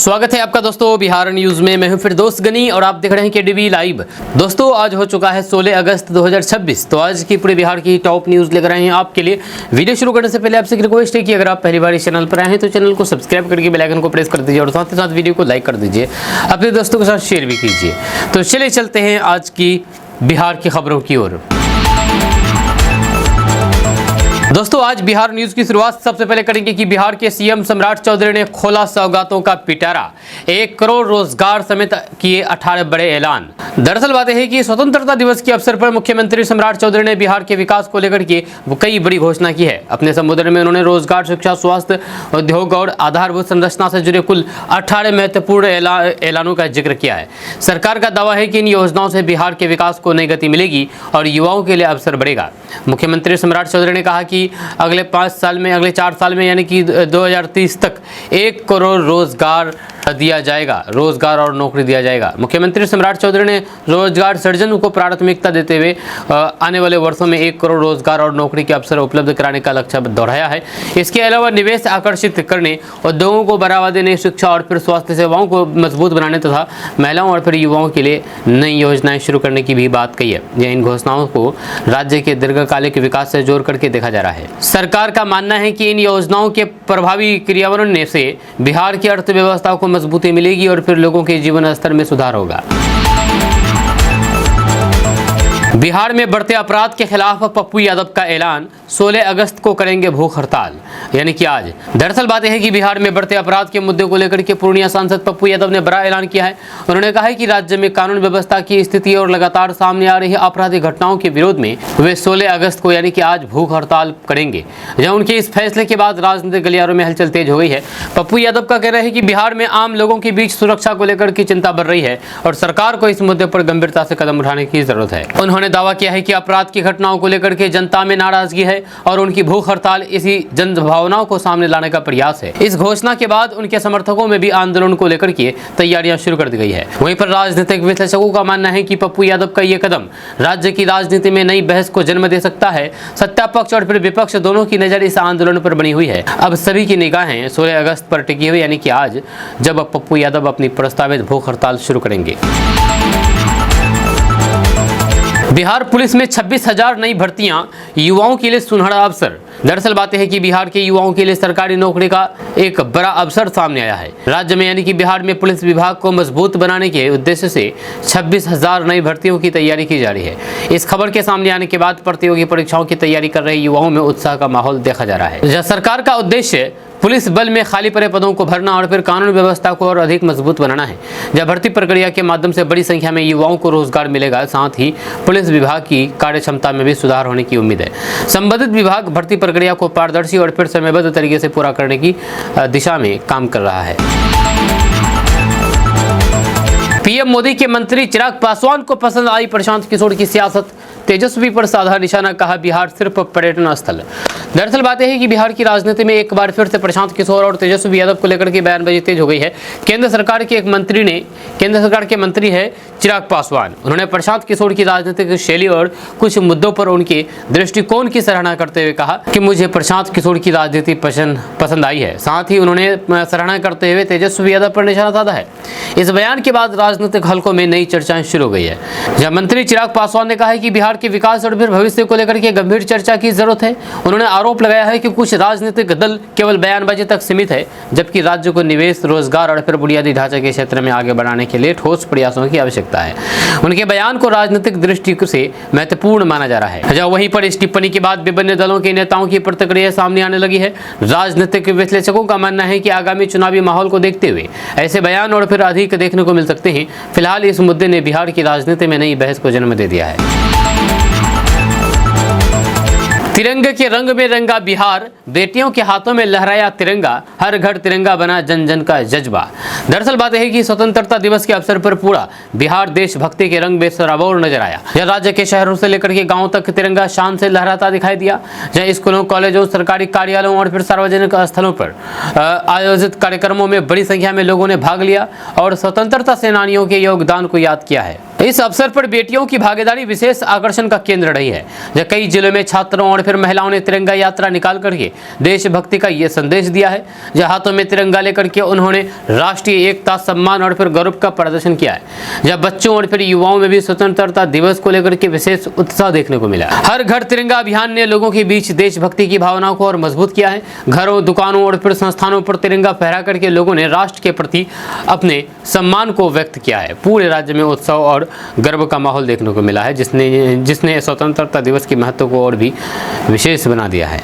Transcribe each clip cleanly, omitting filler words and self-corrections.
स्वागत है आपका दोस्तों बिहार न्यूज में। मैं हूं फिर दोस्त गनी और आप देख रहे हैं केडीवी लाइव। दोस्तों आज हो चुका है 16 अगस्त 2026। तो आज की पूरे बिहार की टॉप न्यूज लेकर आए हैं आपके लिए। वीडियो शुरू करने से पहले आपसे एक रिक्वेस्ट है कि अगर आप पहली बार इस चैनल पर आए हैं तो चैनल को सब्सक्राइब करके बेल आइकन को प्रेस कर दीजिए और साथ ही साथ वीडियो को लाइक कर दीजिए, अपने दोस्तों के साथ शेयर भी कीजिए। तो चलिए चलते हैं आज की बिहार की खबरों की ओर। दोस्तों आज बिहार न्यूज की शुरुआत सबसे पहले करेंगे कि बिहार के सीएम सम्राट चौधरी ने खोला सौगातों का पिटारा, 1 करोड़ रोजगार समेत किए 18 बड़े ऐलान। दरअसल बात है कि स्वतंत्रता दिवस के अवसर पर मुख्यमंत्री सम्राट चौधरी ने बिहार के विकास को लेकर के कई बड़ी घोषणा की है। अपने संबोधन में उन्होंने रोजगार, शिक्षा, स्वास्थ्य, उद्योग और आधारभूत संरचना से जुड़े कुल 18 महत्वपूर्ण ऐलानों का जिक्र किया है। सरकार का दावा है कि इन योजनाओं से बिहार के विकास को नई गति मिलेगी और युवाओं के लिए अवसर बढ़ेगा। मुख्यमंत्री सम्राट चौधरी ने कहा कि अगले 4 साल में यानी कि 2030 तक 1 करोड़ रोजगार दिया जाएगा, रोजगार और नौकरी दिया जाएगा। मुख्यमंत्री सम्राट चौधरी ने रोजगार सृजन को प्राथमिकता देते हुए आने वाले वर्षों में 1 करोड़ रोजगार और नौकरी के अवसर उपलब्ध कराने का लक्ष्य दोहराया है। इसके अलावा निवेश आकर्षित करने, उद्योगों को बढ़ावा देने, शिक्षा और फिर स्वास्थ्य सेवाओं को मजबूत बनाने तथा महिलाओं और फिर युवाओं के लिए नई योजनाएं शुरू करने की भी बात कही है। यह इन घोषणाओं को राज्य के दीर्घकालिक विकास से जोड़ करके देखा जा रहा है। सरकार का मानना है कि इन योजनाओं के प्रभावी क्रियान्वयन से बिहार की अर्थव्यवस्था को मजबूती मिलेगी और फिर लोगों के जीवन स्तर में सुधार होगा। बिहार में बढ़ते अपराध के खिलाफ पप्पू यादव का ऐलान, 16 अगस्त को करेंगे भूख हड़ताल, यानी कि आज। दरअसल बात यह है कि बिहार में बढ़ते अपराध के मुद्दे को लेकर के पूर्णिया सांसद पप्पू यादव ने बड़ा ऐलान किया है। उन्होंने कहा है कि राज्य में कानून व्यवस्था की स्थिति और लगातार सामने आ रही आपराधिक घटनाओं के विरोध में वे 16 अगस्त को यानी कि आज भूख हड़ताल करेंगे। जहाँ उनके इस फैसले के बाद राजनीतिक गलियारों में हलचल तेज हो गई है। पप्पू यादव का कहना है कि बिहार में आम लोगों के बीच सुरक्षा को लेकर की चिंता बढ़ रही है और सरकार को इस मुद्दे पर गंभीरता से कदम उठाने की जरूरत है। उन्होंने दावा किया है कि अपराध की घटनाओं को लेकर के जनता में नाराजगी है और उनकी भूख हड़ताल इसी जन भावनाओं को सामने लाने का प्रयास है। इस घोषणा के बाद उनके समर्थकों में भी आंदोलन को लेकर के तैयारियां शुरू कर दी गई है। वहीं पर राजनीतिक विश्लेषकों का मानना है कि पप्पू यादव का ये कदम राज्य की राजनीति में नई बहस को जन्म दे सकता है। सत्ता पक्ष और फिर विपक्ष दोनों की नजर इस आंदोलन पर बनी हुई है। अब सभी की निगाहें 16 अगस्त पर टिकी हुई, यानी कि आज, जब पप्पू यादव अपनी प्रस्तावित भूख हड़ताल शुरू करेंगे। बिहार पुलिस में 26,000 नई भर्तियां, युवाओं के लिए सुनहरा अवसर। दरअसल बात है कि बिहार के युवाओं के लिए सरकारी नौकरी का एक बड़ा अवसर सामने आया है। राज्य में यानी कि बिहार में पुलिस विभाग को मजबूत बनाने के उद्देश्य से 26,000 नई भर्तियों की तैयारी की जा रही है। इस खबर के सामने आने के बाद प्रतियोगी परीक्षाओं की तैयारी कर रहे युवाओं में उत्साह का माहौल देखा जा रहा है। सरकार का उद्देश्य पुलिस बल में खाली पड़े पदों को भरना और फिर कानून व्यवस्था को और अधिक मजबूत बनाना है। जब भर्ती प्रक्रिया के माध्यम से बड़ी संख्या में युवाओं को रोजगार मिलेगा, साथ ही पुलिस विभाग की कार्यक्षमता में भी सुधार होने की उम्मीद है। संबंधित विभाग भर्ती प्रक्रिया को पारदर्शी और फिर समयबद्ध तरीके से पूरा करने की दिशा में काम कर रहा है। पीएम मोदी के मंत्री चिराग पासवान को पसंद आई प्रशांत किशोर की सियासत, तेजस्वी पर साधा निशाना, कहा बिहार सिर्फ पर्यटन स्थल। दरअसल बात यह है कि बिहार की राजनीति में एक बार फिर से प्रशांत किशोर और तेजस्वी यादव को लेकर के बयानबाजी तेज हो गई है। केंद्र सरकार के मंत्री है चिराग पासवान। उन्होंने प्रशांत किशोर की राजनीतिक शैली और कुछ मुद्दों पर उनके दृष्टिकोण की सराहना करते हुए कहा कि मुझे प्रशांत किशोर की राजनीति पसंद आई है। साथ ही उन्होंने सराहना करते हुए तेजस्वी यादव पर निशाना साधा है। इस बयान के बाद राजनीतिक हलकों में नई चर्चाएं शुरू हो गई है। जब मंत्री चिराग पासवान ने कहा है कि बिहार के विकास और फिर भविष्य को लेकर के गंभीर चर्चा की जरूरत है। उन्होंने आरोप लगाया है कि कुछ राजनीतिक दल केवल बयानबाजी तक सीमित है, जबकि राज्य को निवेश, रोजगार और फिर बुनियादी ढांचे के क्षेत्र में आगे बढ़ाने के लिए ठोस प्रयासों की आवश्यकता है। उनके बयान को राजनीतिक दृष्टि से महत्वपूर्ण माना जा रहा है। जब वहीं पर इस टिप्पणी के बाद विभिन्न दलों के नेताओं की प्रतिक्रिया सामने आने लगी है। राजनीतिक विश्लेषकों का मानना है कि आगामी चुनावी माहौल को देखते हुए ऐसे बयान और फिर अधिक देखने को मिल सकते हैं। फिलहाल इस मुद्दे ने बिहार की राजनीति में नई बहस को जन्म दे दिया है। तिरंगे के रंग में रंगा बिहार, बेटियों के हाथों में लहराया तिरंगा, हर घर तिरंगा बना जन जन का जज्बा। दरअसल बात है कि स्वतंत्रता दिवस के अवसर पर पूरा बिहार देशभक्ति के रंग में सराबोर नजर आया। यह राज्य के शहरों से लेकर के गांव तक तिरंगा शान से लहराता दिखाई दिया। जहां स्कूलों, कॉलेजों, सरकारी कार्यालयों और फिर सार्वजनिक स्थलों पर आयोजित कार्यक्रमों में बड़ी संख्या में लोगों ने भाग लिया और स्वतंत्रता सेनानियों के योगदान को याद किया है। इस अवसर पर बेटियों की भागीदारी विशेष आकर्षण का केंद्र रही है, जब कई जिलों में छात्रों और फिर महिलाओं ने तिरंगा यात्रा निकाल करके देशभक्ति का ये संदेश दिया है। जहां हाथों में तिरंगा लेकर के उन्होंने राष्ट्रीय एकता, सम्मान और फिर गौरव का प्रदर्शन किया है। जब बच्चों और फिर युवाओं में भी स्वतंत्रता दिवस को लेकर के विशेष उत्साह देखने को मिला। हर घर तिरंगा अभियान ने लोगों के बीच देशभक्ति की भावनाओं को और मजबूत किया है। घरों, दुकानों और फिर संस्थानों पर तिरंगा फहरा करके लोगों ने राष्ट्र के प्रति अपने सम्मान को व्यक्त किया है। पूरे राज्य में उत्सव और गर्व का माहौल देखने को मिला है, जिसने स्वतंत्रता दिवस के महत्व को और भी विशेष बना दिया है।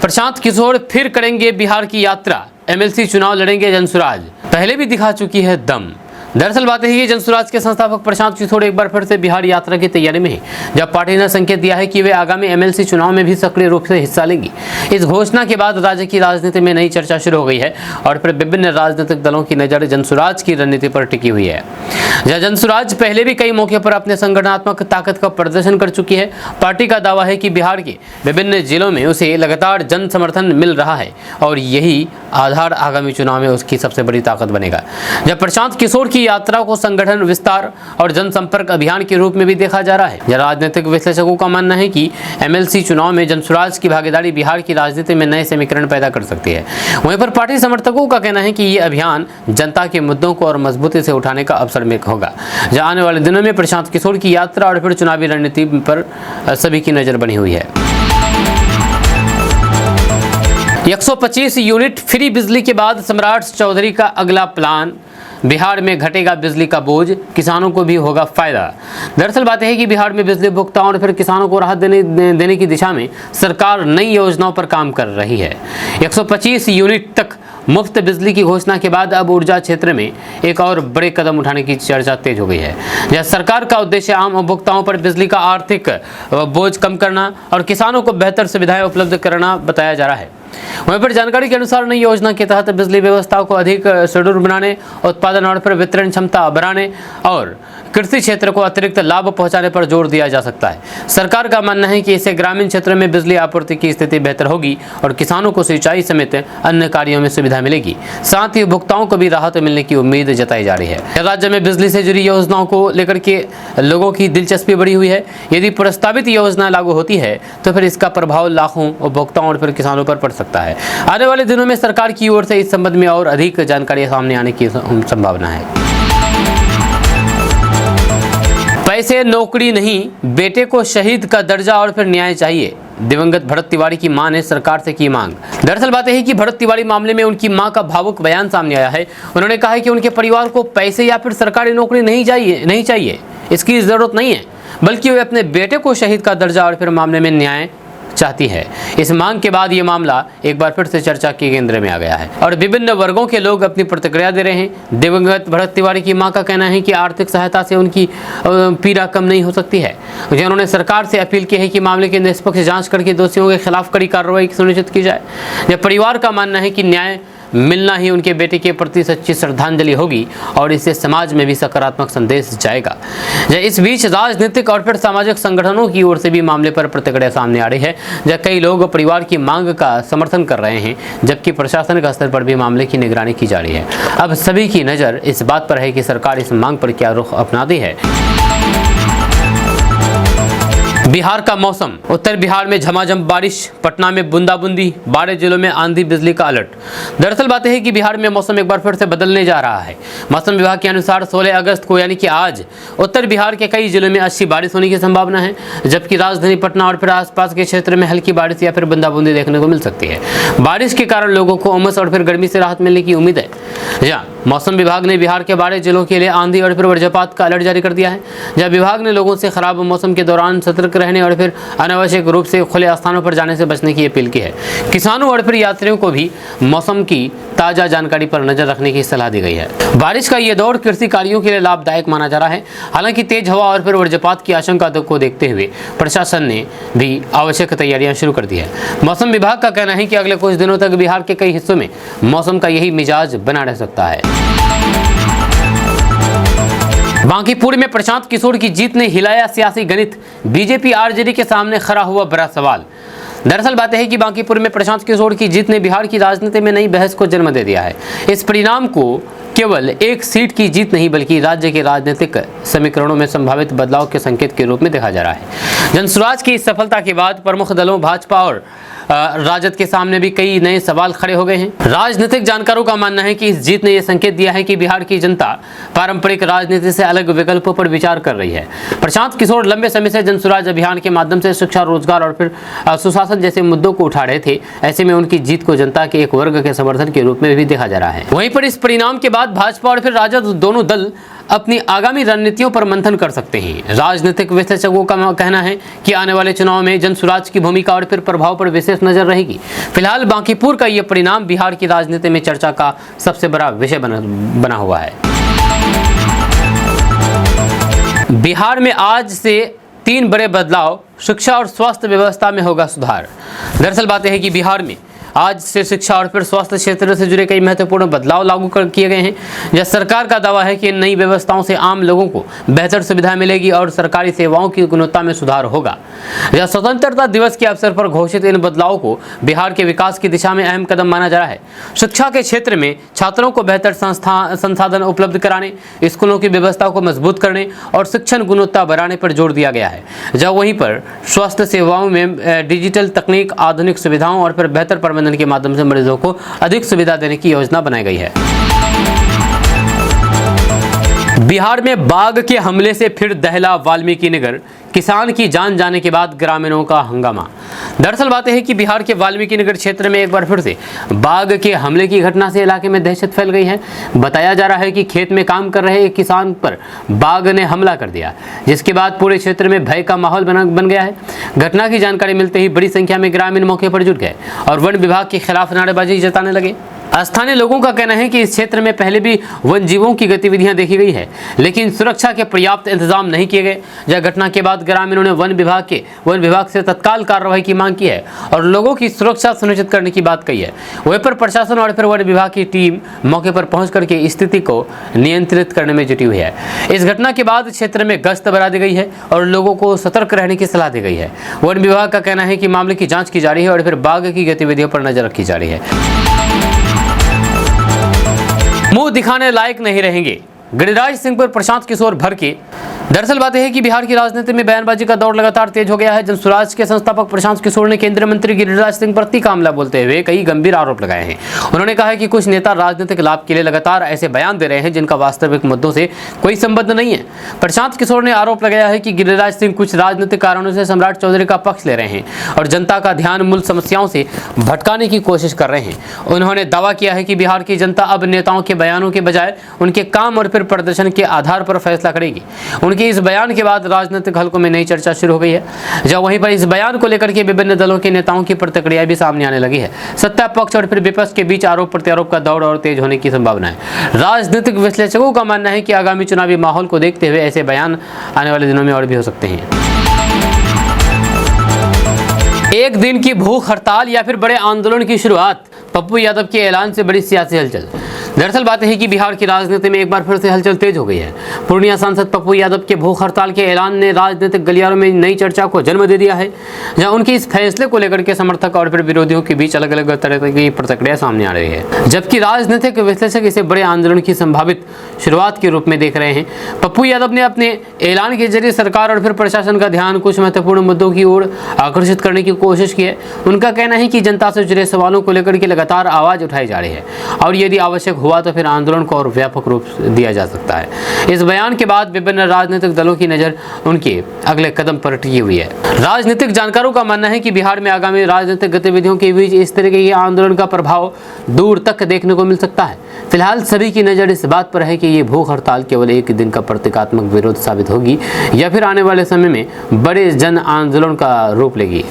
प्रशांत किशोर फिर करेंगे बिहार की यात्रा, एमएलसी चुनाव लड़ेंगे जनसुराज, पहले भी दिखा चुकी है दम। दरअसल बात यही है, जनसुराज के संस्थापक प्रशांत किशोर एक बार फिर से बिहार यात्रा की तैयारी में है, जब पार्टी ने संकेत दिया है कि वे आगामी एमएलसी चुनाव में भी सक्रिय रूप से हिस्सा लेंगी। इस घोषणा के बाद राज्य की राजनीति में नई चर्चा शुरू हो गई है और फिर विभिन्न राजनीतिक दलों की नजर जनसुराज की रणनीति पर टिकी हुई है। जहाँ जनसुराज पहले भी कई मौके पर अपने संगठनात्मक ताकत का प्रदर्शन कर चुकी है। पार्टी का दावा है कि बिहार के विभिन्न जिलों में उसे लगातार जन समर्थन मिल रहा है और यही आधार आगामी चुनाव में उसकी सबसे बड़ी ताकत बनेगा। जब प्रशांत किशोर की यात्रा को संगठन विस्तार और जनसंपर्क अभियान के रूप में भी देखा जा रहा है। राजनीतिक विश्लेषकों का मानना है कि एमएलसी चुनाव में जनसुराज की भागीदारी बिहार की राजनीति में नए समीकरण पैदा कर सकती है। वहीं पर पार्टी समर्थकों का कहना है कि ये अभियान जनता के मुद्दों को और मजबूती से उठाने का अवसर में होगा। जहां आने वाले दिनों में प्रशांत किशोर की यात्रा और फिर चुनावी रणनीति पर सभी की नजर बनी हुई है। 125 यूनिट फ्री बिजली के बाद सम्राट चौधरी का अगला प्लान, बिहार में घटेगा बिजली का बोझ, किसानों को भी होगा फायदा। दरअसल बात है कि बिहार में बिजली उपभोक्ताओं और फिर किसानों को राहत देने की दिशा में सरकार नई योजनाओं पर काम कर रही है। 125 यूनिट तक मुफ्त बिजली की घोषणा के बाद अब ऊर्जा क्षेत्र में एक और बड़े कदम उठाने की चर्चा तेज हो गई है। यह सरकार का उद्देश्य आम उपभोक्ताओं पर बिजली का आर्थिक बोझ कम करना और किसानों को बेहतर सुविधाएं उपलब्ध कराना बताया जा रहा है। वहीं पर जानकारी के अनुसार नई योजना के तहत बिजली व्यवस्था को अधिक सुदृढ़ बनाने, उत्पादन और फिर वितरण क्षमता बढ़ाने और कृषि क्षेत्र को अतिरिक्त लाभ पहुंचाने पर जोर दिया जा सकता है। सरकार का मानना है कि इससे ग्रामीण क्षेत्र में बिजली आपूर्ति की स्थिति बेहतर होगी और किसानों को सिंचाई समेत अन्य कार्यों में सुविधा मिलेगी। साथ ही उपभोक्ताओं को भी राहत मिलने की उम्मीद जताई जा रही है। राज्य में बिजली से जुड़ी योजनाओं को लेकर के लोगों की दिलचस्पी बढ़ी हुई है। यदि प्रस्तावित योजना लागू होती है तो फिर इसका प्रभाव लाखों उपभोक्ताओं और फिर किसानों पर पड़ सकता है। आने वाले दिनों में सरकार की ओर से इस संबंध में और अधिक जानकारी सामने आने की संभावना है। पैसे नौकरी नहीं, बेटे को शहीद का दर्जा और फिर न्याय चाहिए, दिवंगत भरत तिवारी की मां ने सरकार से की मांग। दरअसल बात है कि भरत तिवारी मामले में उनकी मां का भावुक बयान सामने आया है। उन्होंने कहा है कि उनके परिवार को पैसे या फिर सरकारी नौकरी नहीं चाहिए, इसकी जरूरत नहीं है, बल्कि वे अपने बेटे को शहीद का दर्जा और फिर मामले में न्याय चाहती है। इस मांग के बाद ये मामला एक बार फिर से चर्चा के केंद्र में आ गया है और विभिन्न वर्गों के लोग अपनी प्रतिक्रिया दे रहे हैं। दिवंगत भरत तिवारी की मां का कहना है कि आर्थिक सहायता से उनकी पीड़ा कम नहीं हो सकती है। उन्होंने सरकार से अपील की है कि मामले की निष्पक्ष जांच करके दोषियों के खिलाफ कड़ी कार्रवाई सुनिश्चित की जाए। जब परिवार का मानना है कि न्याय मिलना ही उनके बेटे के प्रति सच्ची श्रद्धांजलि होगी और इससे समाज में भी सकारात्मक संदेश जाएगा। इस बीच राजनीतिक और फिर सामाजिक संगठनों की ओर से भी मामले पर प्रतिक्रिया सामने आ रही है, जब कई लोग परिवार की मांग का समर्थन कर रहे हैं, जबकि प्रशासनिक स्तर पर भी मामले की निगरानी की जा रही है। अब सभी की नज़र इस बात पर है कि सरकार इस मांग पर क्या रुख अपनाती है। बिहार का मौसम, उत्तर बिहार में झमाझम बारिश, पटना में बूंदाबूंदी, 12 जिलों में आंधी बिजली का अलर्ट। दरअसल बात है कि बिहार में मौसम एक बार फिर से बदलने जा रहा है। मौसम विभाग के अनुसार 16 अगस्त को यानी कि आज उत्तर बिहार के कई जिलों में अच्छी बारिश होने की संभावना है, जबकि राजधानी पटना और फिर आसपास के क्षेत्र में हल्की बारिश या फिर बूंदाबूंदी देखने को मिल सकती है। बारिश के कारण लोगों को उमस और फिर गर्मी से राहत मिलने की उम्मीद है। जहाँ मौसम विभाग ने बिहार के 12 जिलों के लिए आंधी और फिर वज्रपात का अलर्ट जारी कर दिया है। जब विभाग ने लोगों से खराब मौसम के दौरान सतर्क रहने और फिर अनावश्यक रूप से खुले स्थानों पर जाने से बचने की अपील की है। किसानों और फिर यात्रियों को भी मौसम की ताज़ा जानकारी पर नजर रखने की सलाह दी गई है। बारिश का ये दौर कृषि कार्यों के लिए लाभदायक माना जा रहा है। हालांकि तेज हवा और फिर वज्रपात की आशंका को देखते हुए प्रशासन ने भी आवश्यक तैयारियां शुरू कर दी है। मौसम विभाग का कहना है कि अगले कुछ दिनों तक बिहार के कई हिस्सों में मौसम का यही मिजाज बना रह सकता है। बांकीपुर में प्रशांत किशोर की जीत ने हिलाया सियासी गणित, बीजेपी आरजेडी के सामने खड़ा हुआ बड़ा सवाल। दरअसल बात है कि बांकीपुर में प्रशांत किशोर की जीत ने बिहार की राजनीति में नई बहस को जन्म दे दिया है। इस परिणाम को केवल एक सीट की जीत नहीं बल्कि राज्य के राजनीतिक समीकरणों में संभावित बदलाव के संकेत के रूप में देखा जा रहा है। जनसुराज की इस सफलता के बाद प्रमुख दलों भाजपा और राजद के सामने भी कई नए सवाल खड़े हो गए हैं। राजनीतिक जानकारों का मानना है कि इस जीत ने यह संकेत दिया है कि बिहार की जनता पारंपरिक राजनीति से अलग विकल्पों पर विचार कर रही है। प्रशांत किशोर लंबे समय से जनसुराज अभियान के माध्यम से शिक्षा, रोजगार और फिर सुशासन जैसे मुद्दों को उठा रहे थे। ऐसे में उनकी जीत को जनता के एक वर्ग के समर्थन के रूप में भी देखा जा रहा है। वहीं पर इस परिणाम के बाद भाजपा और फिर राजद दोनों दल अपनी आगामी रणनीतियों पर मंथन कर सकते हैं। राजनीतिक विश्लेषकों का कहना है कि आने वाले चुनाव में जनसुराज की भूमिका और फिर प्रभाव पर विशेष नजर रहेगी। फिलहाल बांकीपुर का यह परिणाम बिहार की राजनीति में चर्चा का सबसे बड़ा विषय बना हुआ है। बिहार में आज से 3 बड़े बदलाव। शिक्षा और स्वास्थ्य व्यवस्था में होगा सुधार। दरअसल बात यह है कि बिहार में आज से शिक्षा और फिर स्वास्थ्य क्षेत्र से जुड़े कई महत्वपूर्ण बदलाव लागू किए गए हैं। यह सरकार का दावा है कि इन नई व्यवस्थाओं से आम लोगों को बेहतर सुविधा मिलेगी और सरकारी सेवाओं की गुणवत्ता में सुधार होगा। यह स्वतंत्रता दिवस के अवसर पर घोषित इन बदलावों को बिहार के विकास की दिशा में अहम कदम माना जा रहा है। शिक्षा के क्षेत्र में छात्रों को बेहतर संसाधन उपलब्ध कराने, स्कूलों की व्यवस्था को मजबूत करने और शिक्षण गुणवत्ता बढ़ाने पर जोर दिया गया है। जब वहीं पर स्वास्थ्य सेवाओं में डिजिटल तकनीक, आधुनिक सुविधाओं और फिर बेहतर प्रबंधन के माध्यम से मरीजों को अधिक सुविधा देने की योजना बनाई गई है। बिहार में बाघ के हमले से फिर दहला वाल्मीकि नगर। किसान की जान जाने के बाद ग्रामीणों का हंगामा। दरअसल बात है कि बिहार के वाल्मीकि नगर क्षेत्र में एक बार फिर से बाघ के हमले की घटना से इलाके में दहशत फैल गई है। बताया जा रहा है कि खेत में काम कर रहे एक किसान पर बाघ ने हमला कर दिया, जिसके बाद पूरे क्षेत्र में भय का माहौल बन गया है। घटना की जानकारी मिलते ही बड़ी संख्या में ग्रामीण मौके पर जुट गए और वन विभाग के खिलाफ नारेबाजी जताने लगे। स्थानीय लोगों का कहना है कि इस क्षेत्र में पहले भी वन जीवों की गतिविधियां देखी गई है, लेकिन सुरक्षा के पर्याप्त इंतजाम नहीं किए गए। यह घटना के बाद ग्रामीणों ने वन विभाग से तत्काल कार्रवाई की मांग की है और लोगों की सुरक्षा सुनिश्चित करने की बात कही है। वहीं पर प्रशासन और फिर वन विभाग की टीम मौके पर पहुंच करके स्थिति को नियंत्रित करने में जुटी हुई है। इस घटना के बाद क्षेत्र में गश्त बढ़ा दी गई है और लोगों को सतर्क रहने की सलाह दी गई है। वन विभाग का कहना है कि मामले की जाँच की जा रही है और फिर बाघ की गतिविधियों पर नजर रखी जा रही है। मुंह दिखाने लायक नहीं रहेंगे, गिरिराज सिंह पर प्रशांत किशोर भड़के। दरअसल बात यह है कि बिहार की राजनीति में बयानबाजी का दौर लगातार तेज हो गया है। जनसुराज के संस्थापक प्रशांत किशोर ने केंद्रीय मंत्री गिरिराज सिंह पर तीखा हमला बोलते हुए कई गंभीर आरोप लगाए हैं। उन्होंने कहा है कि कुछ नेता राजनीतिक लाभ के लिए लगातार ऐसे बयान दे रहे हैं जिनका वास्तविक मुद्दों से कोई संबंध नहीं है। प्रशांत किशोर ने आरोप लगाया है कि गिरिराज सिंह कुछ राजनीतिक कारणों से सम्राट चौधरी का पक्ष ले रहे हैं और जनता का ध्यान मूल समस्याओं से भटकाने की कोशिश कर रहे हैं। उन्होंने दावा किया है कि बिहार की जनता अब नेताओं के बयानों के बजाय उनके काम और फिर प्रदर्शन के आधार पर फैसला करेगी। उनके इस बयान के बाद राजनीतिक हलकों में नई चर्चा शुरू हो गई है। जब वहीं पर इस बयान को लेकर के विभिन्न दलों के नेताओं की प्रतिक्रिया भी सामने आने लगी है। सत्ता पक्ष और फिर विपक्ष के बीच आरोप प्रत्यारोप का दौर और तेज होने की संभावना है। राजनीतिक विश्लेषकों का मानना है कि आगामी चुनावी माहौल को देखते हुए ऐसे बयान आने वाले दिनों में और भी हो सकते हैं। एक दिन की भूख हड़ताल या फिर बड़े आंदोलन की शुरुआत। पप्पू यादव के ऐलान से बड़ी सियासी हलचल। दरअसल बात है कि बिहार की राजनीति में एक बार फिर से हलचल तेज हो गई है। पूर्णिया सांसद पप्पू यादव के भूख हड़ताल के ऐलान ने राजनीतिक गलियारों में नई चर्चा को जन्म दे दिया है, जहां उनके इस फैसले को लेकर के समर्थक और फिर विरोधियों के बीच अलग अलग तरह की प्रतिक्रिया सामने आ रही है। जबकि राजनीतिक विश्लेषक इसे बड़े आंदोलन की संभावित शुरुआत के रूप में देख रहे हैं। पप्पू यादव ने अपने ऐलान के जरिए सरकार और फिर प्रशासन का ध्यान कुछ महत्वपूर्ण मुद्दों की ओर आकर्षित करने की कोशिश की है। उनका कहना है कि जनता से जुड़े सवालों को लेकर के लगातार आवाज उठाई जा रही है और यदि आवश्यक हुआ तो फिर आंदोलन को और व्यापक रूप दिया जा सकता है। इस बयान के बाद विभिन्न राजनीतिक दलों की नजर उनके अगले कदम पर टिकी हुई है। राजनीतिक जानकारों का मानना है कि बिहार में आगामी राजनीतिक गतिविधियों के बीच इस तरह के आंदोलन का प्रभाव दूर तक देखने को मिल सकता है। फिलहाल सभी की नजर इस बात पर है कि ये भूख हड़ताल केवल एक दिन का प्रतीकात्मक विरोध साबित होगी या फिर आने वाले समय में बड़े जन आंदोलन का रूप लेगी।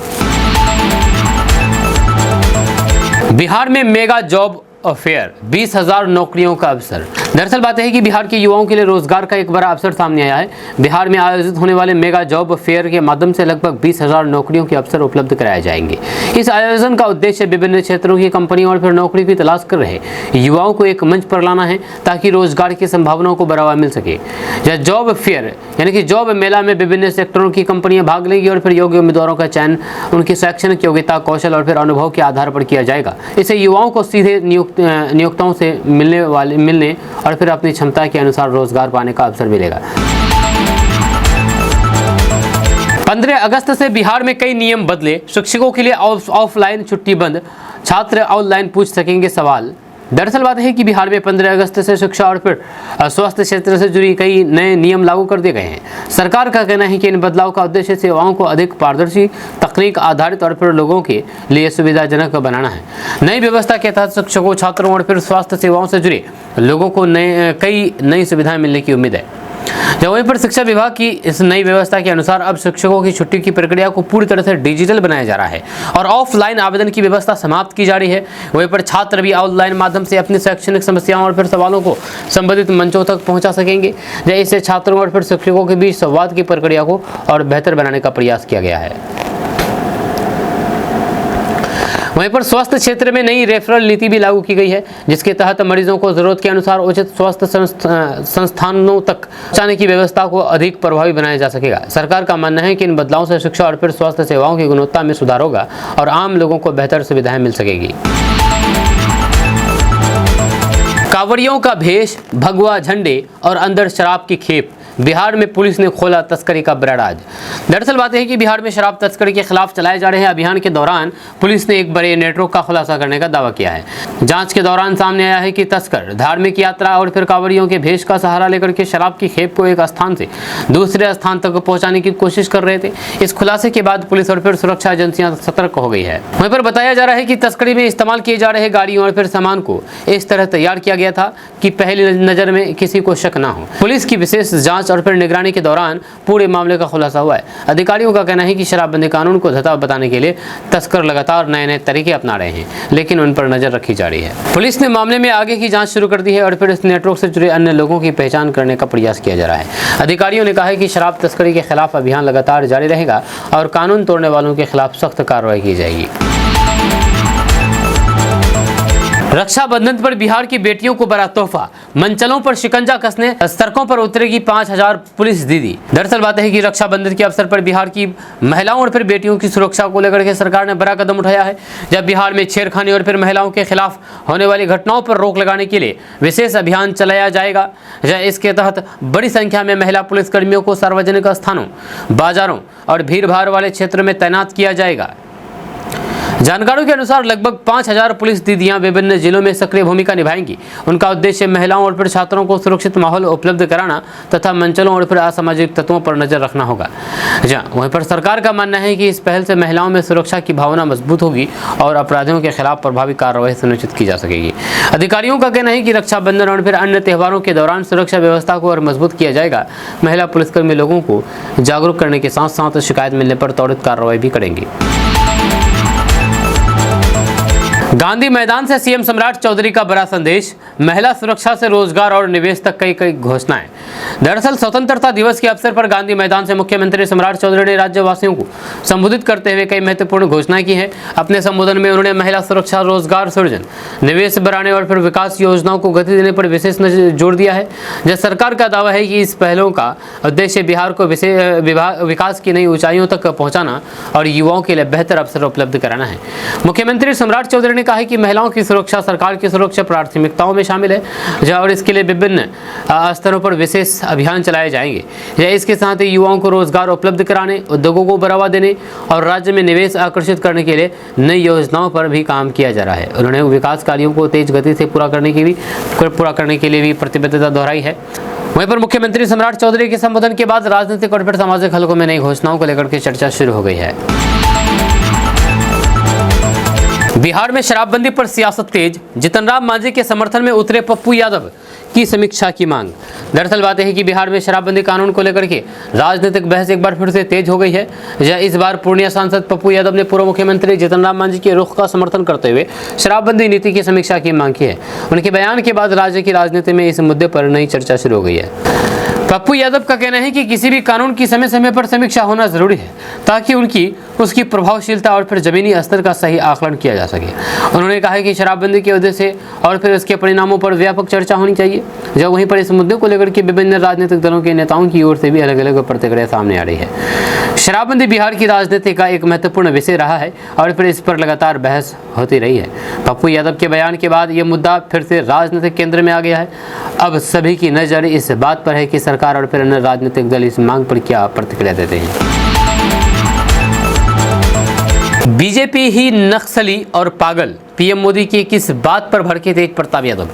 बिहार में मेगा जॉब फेयर, 20,000 नौकरियों का अवसर। दरअसल बात है कि बिहार के युवाओं के लिए रोजगार का एक बड़ा अवसर सामने आया है। बिहार में आयोजित होने वाले मेगा जॉब फेयर के माध्यम से लगभग 20,000 नौकरियों के अवसर उपलब्ध कराए जाएंगे। इस आयोजन का उद्देश्य विभिन्न क्षेत्रों की कंपनियों और फिर नौकरी की तलाश कर रहे युवाओं को एक मंच पर लाना है ताकि रोजगार की संभावनाओं को बढ़ावा मिल सके। यह जॉब फेयर यानी कि जॉब मेला में विभिन्न सेक्टरों की कंपनियां भाग लेंगी और फिर योग्य उम्मीदवारों का चयन उनकी शैक्षणिक योग्यता, कौशल और फिर अनुभव के आधार पर किया जाएगा। इससे युवाओं को सीधे नियुक्ति नियोक्ताओं से मिलने और फिर अपनी क्षमता के अनुसार रोजगार पाने का अवसर मिलेगा। 15 अगस्त से बिहार में कई नियम बदले, शिक्षकों के लिए ऑफलाइन छुट्टी बंद, छात्र ऑनलाइन पूछ सकेंगे सवाल। दरअसल बात है कि बिहार में 15 अगस्त से शिक्षा और फिर स्वास्थ्य क्षेत्र से जुड़ी कई नए नियम लागू कर दिए गए हैं। सरकार का कहना है कि इन बदलाव का उद्देश्य सेवाओं को अधिक पारदर्शी, तकनीक आधारित और फिर लोगों के लिए सुविधाजनक बनाना है। नई व्यवस्था के तहत शिक्षकों, छात्रों और फिर स्वास्थ्य सेवाओं से जुड़े लोगों को कई नई सुविधाएं मिलने की उम्मीद है। वहीं पर शिक्षा विभाग की इस नई व्यवस्था के अनुसार अब शिक्षकों की छुट्टी की प्रक्रिया को पूरी तरह से डिजिटल बनाया जा रहा है और ऑफलाइन आवेदन की व्यवस्था समाप्त की जा रही है। वहीं पर छात्र भी ऑनलाइन माध्यम से अपनी शैक्षणिक समस्याओं और फिर सवालों को संबंधित मंचों तक पहुंचा सकेंगे। इससे छात्रों और फिर शिक्षकों के बीच संवाद की प्रक्रिया को और बेहतर बनाने का प्रयास किया गया है। वहीं पर स्वास्थ्य क्षेत्र में नई रेफरल नीति भी लागू की गई है, जिसके तहत मरीजों को जरूरत के अनुसार उचित स्वास्थ्य संस्थानों तक पहुंचाने की व्यवस्था को अधिक प्रभावी बनाया जा सकेगा। सरकार का मानना है कि इन बदलावों से शिक्षा और फिर स्वास्थ्य सेवाओं की गुणवत्ता में सुधार होगा और आम लोगों को बेहतर सुविधाएं मिल सकेगी। कांवड़ियों का भेष, भगवा झंडे और अंदर शराब की खेप, बिहार में पुलिस ने खोला तस्करी का बड़ा राज। दरअसल बात है कि बिहार में शराब तस्करी के खिलाफ चलाए जा रहे अभियान के दौरान पुलिस ने एक बड़े नेटवर्क का खुलासा करने का दावा किया है। जांच के दौरान सामने आया है कि तस्कर धार्मिक यात्रा और फिर कांवड़ियों के भेष का सहारा लेकर के शराब की खेप को एक स्थान से दूसरे स्थान तक पहुंचाने की कोशिश कर रहे थे। इस खुलासे के बाद पुलिस और फिर सुरक्षा एजेंसियां सतर्क हो गई है। वहीं पर बताया जा रहा है कि तस्करी में इस्तेमाल किए जा रहे गाड़ियों और फिर सामान को इस तरह तैयार किया गया था कि पहली नजर में किसी को शक न हो। पुलिस की विशेष जांच और फिर निगरानी के दौरान पूरे मामले का खुलासा हुआ है। अधिकारियों का कहना है कि शराबबंदी कानून को धता बताने के लिए तस्कर लगातार नए तरीके अपना रहे हैं, लेकिन उन पर नजर रखी जा रही है। पुलिस ने मामले में आगे की जांच शुरू कर दी है और फिर इस नेटवर्क से जुड़े अन्य लोगों की पहचान करने का प्रयास किया जा रहा है। अधिकारियों ने कहा है कि शराब तस्करी के खिलाफ अभियान लगातार जारी रहेगा और कानून तोड़ने वालों के खिलाफ सख्त कार्रवाई की जाएगी। रक्षाबंधन पर बिहार की बेटियों को बड़ा तोहफा, मंचलों पर शिकंजा कसने सड़कों पर उतरेगी 5000 पुलिस दीदी। दरअसल बात है कि रक्षाबंधन के अवसर पर बिहार की महिलाओं और फिर बेटियों की सुरक्षा को लेकर के सरकार ने बड़ा कदम उठाया है। जब बिहार में छेड़खानी और फिर महिलाओं के खिलाफ होने वाली घटनाओं पर रोक लगाने के लिए विशेष अभियान चलाया जाएगा। इसके तहत बड़ी संख्या में महिला पुलिसकर्मियों को सार्वजनिक स्थानों, बाजारों और भीड़-भाड़ वाले क्षेत्र में तैनात किया जाएगा। जानकारों के अनुसार लगभग 5000 पुलिस दीदियां विभिन्न जिलों में सक्रिय भूमिका निभाएंगी। उनका उद्देश्य महिलाओं और फिर छात्रों को सुरक्षित माहौल उपलब्ध कराना तथा मंचलों और फिर असामाजिक तत्वों पर नजर रखना होगा। वहीं पर सरकार का मानना है कि इस पहल से महिलाओं में सुरक्षा की भावना मजबूत होगी और अपराधियों के खिलाफ प्रभावी कार्रवाई सुनिश्चित की जा सकेगी। अधिकारियों का कहना है कि रक्षाबंधन और फिर अन्य त्योहारों के दौरान सुरक्षा व्यवस्था को और मजबूत किया जाएगा। महिला पुलिसकर्मी लोगों को जागरूक करने के साथ साथ शिकायत मिलने पर त्वरित कार्रवाई भी करेंगी। गांधी मैदान से सीएम सम्राट चौधरी का बड़ा संदेश, महिला सुरक्षा से रोजगार और निवेश तक कई घोषणाएं। दरअसल स्वतंत्रता दिवस के अवसर पर गांधी मैदान से मुख्यमंत्री सम्राट चौधरी ने राज्यवासियों को संबोधित करते हुए कई महत्वपूर्ण घोषणाएं की हैं। अपने संबोधन में उन्होंने महिला सुरक्षा, रोजगार सृजन, निवेश बढ़ाने और फिर विकास योजनाओं को गति देने पर विशेष जोर दिया है। जब सरकार का दावा है कि इस पहलों का उद्देश्य बिहार को विकास की नई ऊंचाइयों तक पहुंचाना और युवाओं के लिए बेहतर अवसर उपलब्ध कराना है। मुख्यमंत्री सम्राट चौधरी ने कहा है कि महिलाओं की सुरक्षा सरकार की सुरक्षा प्राथमिकताओं में शामिल है और इसके लिए विभिन्न स्तरों पर विशेष अभियान चलाए जाएंगे। इसके साथ ही युवाओं को रोजगार उपलब्ध कराने, उद्योगों को बढ़ावा देने और राज्य में निवेश आकर्षित करने के लिए नई योजनाओं पर भी काम किया जा रहा है। उन्होंने विकास कार्यों को तेज गति से पूरा करने के लिए भी प्रतिबद्धता दोहराई है। वहीं पर मुख्यमंत्री सम्राट चौधरी के संबोधन के बाद राजनीतिक और फिर सामाजिक हलकों में नई घोषणाओं को लेकर के चर्चा शुरू हो गई है। बिहार में शराबबंदी पर सियासत तेज, जीतन राम मांझी के समर्थन में उतरे पप्पू यादव की समीक्षा की मांग। दरअसल बात है कि बिहार में शराबबंदी कानून को लेकर के राजनीतिक बहस एक बार फिर से तेज हो गई है। इस बार पूर्णिया सांसद पप्पू यादव ने पूर्व मुख्यमंत्री जीतन राम मांझी के रुख का समर्थन करते हुए शराबबंदी नीति की समीक्षा की मांग की है। उनके बयान के बाद राज्य की राजनीति में इस मुद्दे पर नई चर्चा शुरू हो गई है। पप्पू यादव का कहना है कि किसी भी कानून की समय समय पर समीक्षा होना जरूरी है ताकि उनकी उसकी प्रभावशीलता और फिर जमीनी स्तर का सही आकलन किया जा सके। उन्होंने कहा कि शराबबंदी के वजह से और फिर इसके परिणामों पर व्यापक चर्चा होनी चाहिए। जब वहीं पर इस मुद्दे को लेकर के विभिन्न राजनीतिक दलों के नेताओं की ओर से भी अलग अलग प्रतिक्रिया सामने आ रही है। शराबबंदी बिहार की राजनीति का एक महत्वपूर्ण विषय रहा है और फिर इस पर लगातार बहस होती रही है। पप्पू यादव के बयान के बाद यह मुद्दा फिर से राजनीतिक केंद्र में आ गया है। अब सभी की नजर इस बात पर है कि सरकार और फिर अन्य राजनीतिक दल इस मांग पर क्या प्रतिक्रिया देते हैं। बीजेपी ही नक्सली और पागल, पीएम मोदी की किस बात पर भड़के तेज प्रताप यादव।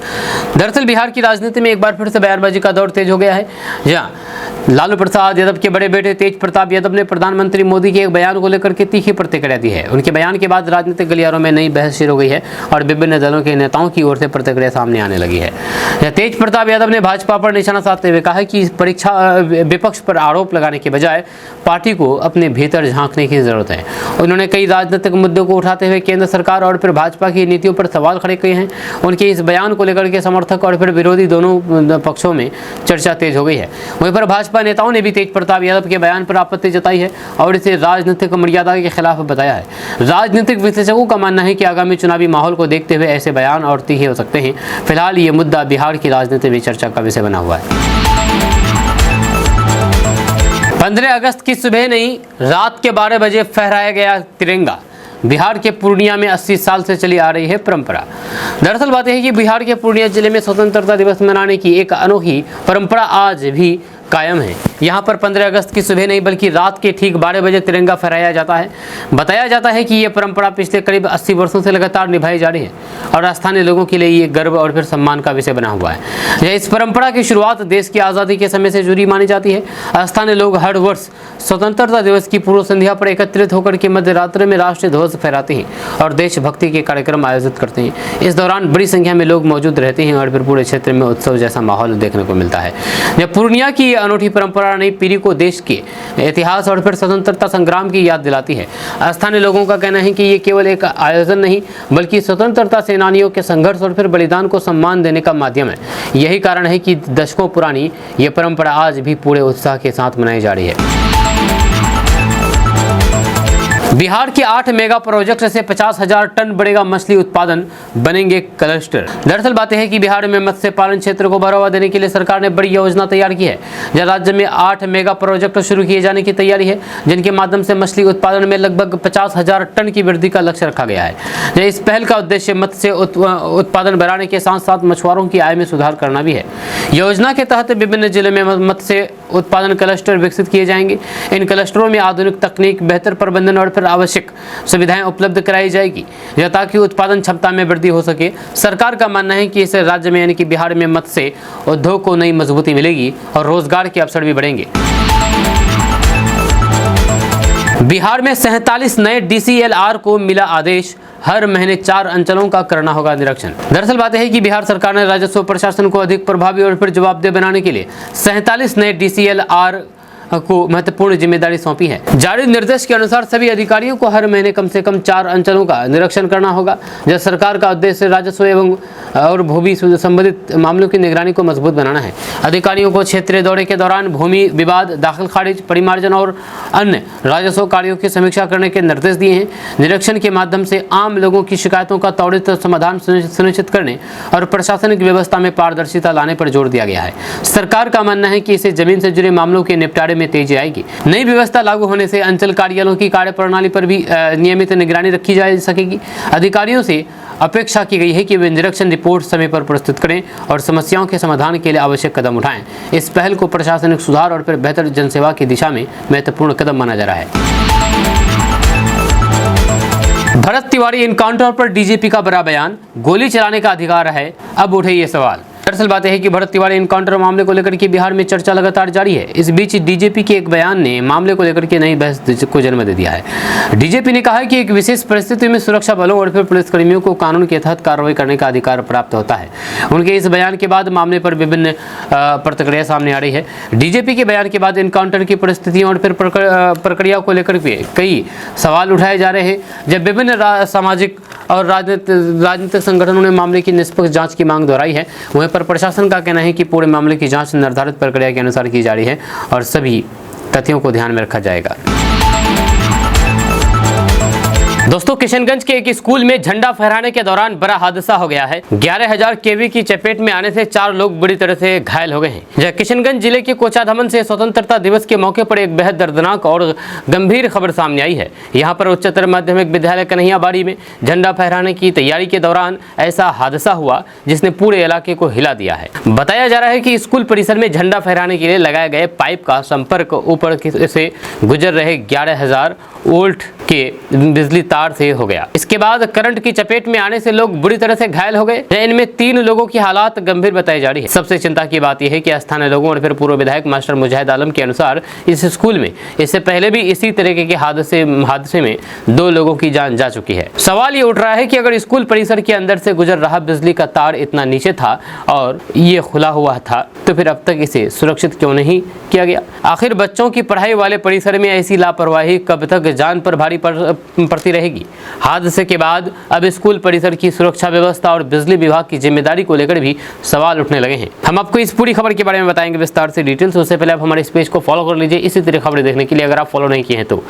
दरअसल बिहार की राजनीति में एक बार फिर से बयानबाजी का दौर तेज हो गया है। जहां लालू प्रसाद यादव के बड़े बेटे तेज प्रताप यादव ने प्रधानमंत्री मोदी के एक बयान को लेकर के तीखी प्रतिक्रिया दी है। उनके बयान के बाद राजनीतिक गलियारों में नई बहस शुरू हो गई है और विभिन्न दलों के नेताओं की ओर से प्रतिक्रिया सामने आने लगी है। तेज प्रताप यादव ने भाजपा पर निशाना साधते हुए कहा कि विपक्ष पर आरोप लगाने के बजाय पार्टी को अपने भीतर झांकने की जरूरत है। उन्होंने कई राजनीतिक मुद्दों को उठाते हुए केंद्र सरकार और फिर भाजपा की नीतियों पर सवाल खड़े किए हैं। उनके इस बयान को लेकर के समर्थक और फिर विरोधी दोनों पक्षों में चर्चा तेज हो गई है। वहीं पर भाजपा नेताओं ने भी तेज प्रताप यादव के बयान पर आपत्ति जताई है और इसे राजनीतिक मर्यादा के खिलाफ बताया है। राजनीतिक विश्लेषकों का मानना है कि आगामी चुनावी माहौल को देखते हुए ऐसे बयान और तीखे हो सकते हैं। फिलहाल ये मुद्दा बिहार की राजनीति में चर्चा का विषय बना हुआ है। 15 अगस्त की सुबह नहीं, रात के 12 बजे फहराया गया तिरंगा। बिहार के पूर्णिया में 80 साल से चली आ रही है परंपरा। दरअसल बात यह है कि बिहार के पूर्णिया जिले में स्वतंत्रता दिवस मनाने की एक अनोखी परंपरा आज भी कायम है। यहाँ पर 15 अगस्त की सुबह नहीं बल्कि रात के ठीक 12 बजे तिरंगा फहराया जाता है। बताया जाता है कि ये परंपरा पिछले करीब 80 वर्षों से लगातार निभाई जा रही है और स्थानीय लोगों के लिए ये गर्व और फिर सम्मान का विषय बना हुआ है। इस परंपरा की शुरुआत देश की आज़ादी के समय से जुड़ी मानी जाती है। स्थानीय लोग हर वर्ष स्वतंत्रता दिवस की पूर्व संध्या पर एकत्रित होकर के मध्य रात्रि में राष्ट्रीय ध्वज फहराते हैं और देशभक्ति के कार्यक्रम आयोजित करते हैं। इस दौरान बड़ी संख्या में लोग मौजूद रहते हैं और फिर पूरे क्षेत्र में उत्सव जैसा माहौल देखने को मिलता है। जब पूर्णिया की अनूठी परंपरा नई पीढ़ी को देश के इतिहास और फिर स्वतंत्रता संग्राम की याद दिलाती है। स्थानीय लोगों का कहना है कि ये केवल एक आयोजन नहीं बल्कि स्वतंत्रता सेनानियों के संघर्ष और फिर बलिदान को सम्मान देने का माध्यम है। यही कारण है कि दशकों पुरानी ये परंपरा आज भी पूरे उत्साह के साथ मनाई जा रही है। बिहार के 8 मेगा प्रोजेक्ट से 50,000 टन बढ़ेगा मछली उत्पादन, बनेंगे क्लस्टर। दरअसल बात है कि बिहार में मत्स्य पालन क्षेत्र को बढ़ावा देने के लिए सरकार ने बड़ी योजना तैयार की है। जहाँ राज्य में 8 मेगा प्रोजेक्ट शुरू किए जाने की तैयारी है जिनके माध्यम से मछली उत्पादन में लगभग 50,000 टन की वृद्धि का लक्ष्य रखा गया है। इस पहल का उद्देश्य मत्स्य उत्पादन बढ़ाने के साथ साथ मछुआरों की आय में सुधार करना भी है। योजना के तहत विभिन्न जिले में मत्स्य उत्पादन क्लस्टर विकसित किए जाएंगे। इन क्लस्टरों में आधुनिक तकनीक, बेहतर प्रबंधन और आवश्यक सुविधाएं उपलब्ध कराई जाएगी ताकि उत्पादन क्षमता में वृद्धि हो सके। सरकार का मानना है कि इससे राज्य में यानी कि बिहार में मत्स्य उद्योग को नई मजबूती मिलेगी और रोजगार के अवसर भी बढ़ेंगे। बिहार में 47 नए DCLR को मिला आदेश, हर महीने 4 अंचलों का करना होगा निरीक्षण। दरअसल बात है कि बिहार सरकार ने राजस्व प्रशासन को अधिक प्रभावी और फिर जवाबदेह बनाने के लिए 47 नए DCLR को महत्वपूर्ण जिम्मेदारी सौंपी है। जारी निर्देश के अनुसार सभी अधिकारियों को हर महीने कम से कम 4 अंचलों का निरीक्षण करना होगा। जब सरकार का उद्देश्य राजस्व एवं और भूमि संबंधित मामलों की निगरानी को मजबूत बनाना है। अधिकारियों को क्षेत्रीय दौरे के दौरान भूमि विवाद, दाखिल खारिज, परिमार्जन और अन्य राजस्व कार्यों की समीक्षा करने के निर्देश दिए हैं। निरीक्षण के माध्यम से आम लोगों की शिकायतों का त्वरित समाधान सुनिश्चित करने और प्रशासनिक व्यवस्था में पारदर्शिता लाने पर जोर दिया गया है। सरकार का मानना है कि इससे जमीन से जुड़े मामलों के निपटारे में तेजी आएगी। नई व्यवस्था लागू होने से अंचल कार्यालयों की कार्यप्रणाली पर भी नियमित निगरानी रखी जा सकेगी। अधिकारियों से अपेक्षा की गई है कि वे निरीक्षण रिपोर्ट समय पर प्रस्तुत करें और समस्याओं के समाधान के लिए आवश्यक कदम उठाएं। इस पहल को प्रशासनिक सुधार और फिर बेहतर जनसेवा की दिशा में महत्वपूर्ण कदम माना जा रहा है। भरत तिवारी एनकाउंटर पर डीजीपी का बड़ा बयान, गोली चलाने का अधिकार है, अब उठे ये सवाल। दरअसल बात है कि भरत तिवारी एनकाउंटर मामले को लेकर के बिहार में चर्चा लगातार जारी है। इस बीच डीजीपी के एक बयान ने मामले को लेकर के नई बहस को जन्म दे दिया है। डीजीपी ने कहा है कि एक विशेष परिस्थिति में सुरक्षा बलों और फिर पुलिसकर्मियों को कानून के तहत कार्रवाई करने का अधिकार प्राप्त होता है। उनके इस बयान के बाद मामले पर विभिन्न प्रतिक्रिया सामने आ रही है। डीजीपी के बयान के बाद एनकाउंटर की परिस्थितियों और फिर प्रक्रिया को लेकर के कई सवाल उठाए जा रहे हैं। जब विभिन्न सामाजिक और राजनीतिक संगठनों ने मामले की निष्पक्ष जांच की मांग दोहराई है, वहीं पर प्रशासन का कहना है कि पूरे मामले की जांच निर्धारित प्रक्रिया के अनुसार की जा रही है और सभी तथ्यों को ध्यान में रखा जाएगा। दोस्तों किशनगंज के एक स्कूल में झंडा फहराने के दौरान बड़ा हादसा हो गया है। 11,000 केवी की चपेट में आने से 4 लोग बुरी तरह से घायल हो गए हैं। किशनगंज जिले के कोचाधामन से स्वतंत्रता दिवस के मौके पर एक बेहद दर्दनाक और गंभीर खबर सामने आई है। यहाँ पर उच्चतर माध्यमिक विद्यालय कन्हैयाबाड़ी में झंडा फहराने की तैयारी के दौरान ऐसा हादसा हुआ जिसने पूरे इलाके को हिला दिया है। बताया जा रहा है कि स्कूल परिसर में झंडा फहराने के लिए लगाए गए पाइप का संपर्क ऊपर से गुजर रहे 11,000 वोल्ट के बिजली तार से हो गया। इसके बाद करंट की चपेट में आने से लोग बुरी तरह से घायल हो गए। इनमें 3 लोगों की हालात गंभीर बताई जा रही है। सबसे चिंता की बात यह है कि स्थानीय लोगों और फिर पूर्व विधायक मास्टर मुजाहिद आलम के अनुसार इस स्कूल में इससे पहले भी इसी तरीके के हादसे में 2 लोगों की जान जा चुकी है। सवाल ये उठ रहा है कि अगर स्कूल परिसर के अंदर से गुजर रहा बिजली का तार इतना नीचे था और ये खुला हुआ था तो फिर अब तक इसे सुरक्षित क्यों नहीं किया गया? आखिर बच्चों की पढ़ाई वाले परिसर में ऐसी लापरवाही कब तक जान पर भारी पड़ती रहेगी? हादसे के बाद अब स्कूल परिसर की सुरक्षा व्यवस्था और बिजली विभाग की जिम्मेदारी को लेकर भी सवाल उठने लगे हैं। हम आपको इस पूरी खबर के बारे में बताएंगे विस्तार से डिटेल्स। उससे पहले आप हमारे इस पेज को फॉलो कर लीजिए इसी तरह खबरें देखने के लिए, अगर आप फॉलो नहीं किए हैं तो।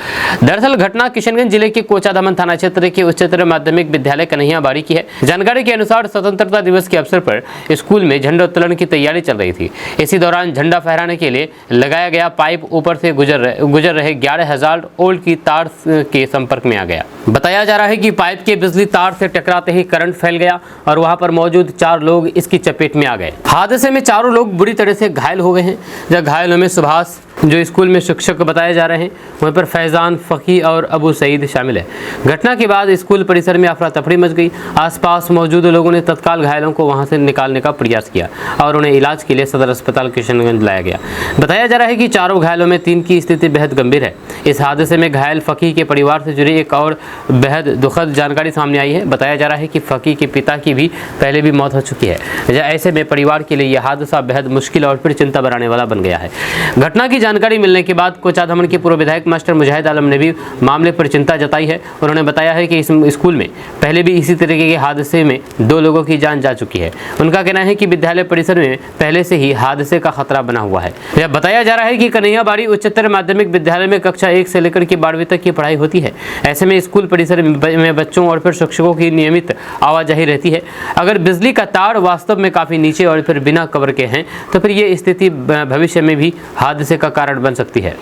दरअसल घटना किशनगंज जिले के कोचाधामन थाना क्षेत्र के उच्चतर माध्यमिक विद्यालय कन्हैयाबाड़ी की है। जानकारी के अनुसार स्वतंत्रता दिवस के अवसर पर स्कूल में झंडोत्तोलन की तैयारी चल रही थी। इसी दौरान झंडा फहराने के लिए लगाया गया पाइप ऊपर से गुजर रहे 11,000 वोल्ट की तार के संपर्क में आ गया। बताया जा रहा है कि पाइप के बिजली तार से टकराते ही करंट फैल गया और वहां पर मौजूद 4 लोग इसकी चपेट में आ गए। हादसे में 4 लोग बुरी तरह से घायल हो गए हैं। जब घायलों में सुभाष जो स्कूल में शिक्षक बताए जा रहे हैं, वहीं पर फैजान, फकी और अबू सईद शामिल है। घटना के बाद स्कूल परिसर में अफरा तफरी मच गई। आसपास मौजूद लोगों ने तत्काल घायलों को वहां से निकालने का प्रयास किया और उन्हें इलाज के लिए सदर अस्पताल किशनगंज लाया गया। बताया जा रहा है कि 4 घायलों में 3 की स्थिति बेहद गंभीर है। इस हादसे में घायल फकी के परिवार से जुड़ी एक और बेहद दुखद जानकारी सामने आई है। बताया जा रहा है कि फकी के पिता की भी पहले भी मौत हो चुकी है। ऐसे में परिवार के लिए यह हादसा बेहद मुश्किल और फिर चिंता बढ़ाने वाला बन गया है। घटना की जानकारी मिलने के बाद कोचाधामन के पूर्व विधायक मास्टर मुजाहिद आलम ने भी मामले पर चिंता जताई है। उन्होंने बताया है कि इस स्कूल में पहले भी इसी तरीके के हादसे में 2 लोगों की जान जा चुकी है। उनका कहना है कि विद्यालय परिसर में पहले से ही हादसे का खतरा बना हुआ है। यह बताया जा रहा है कि कन्हैयाबाड़ी उच्चतर माध्यमिक विद्यालय में कक्षा 1 से लेकर के 12वीं तक की पढ़ाई होती है। ऐसे में स्कूल परिसर में बच्चों और फिर शिक्षकों की नियमित आवाजाही रहती है। अगर बिजली का तार वास्तव में काफी नीचे और फिर बिना कवर के हैं तो फिर ये स्थिति भविष्य में भी हादसे का कारण बन सकती है।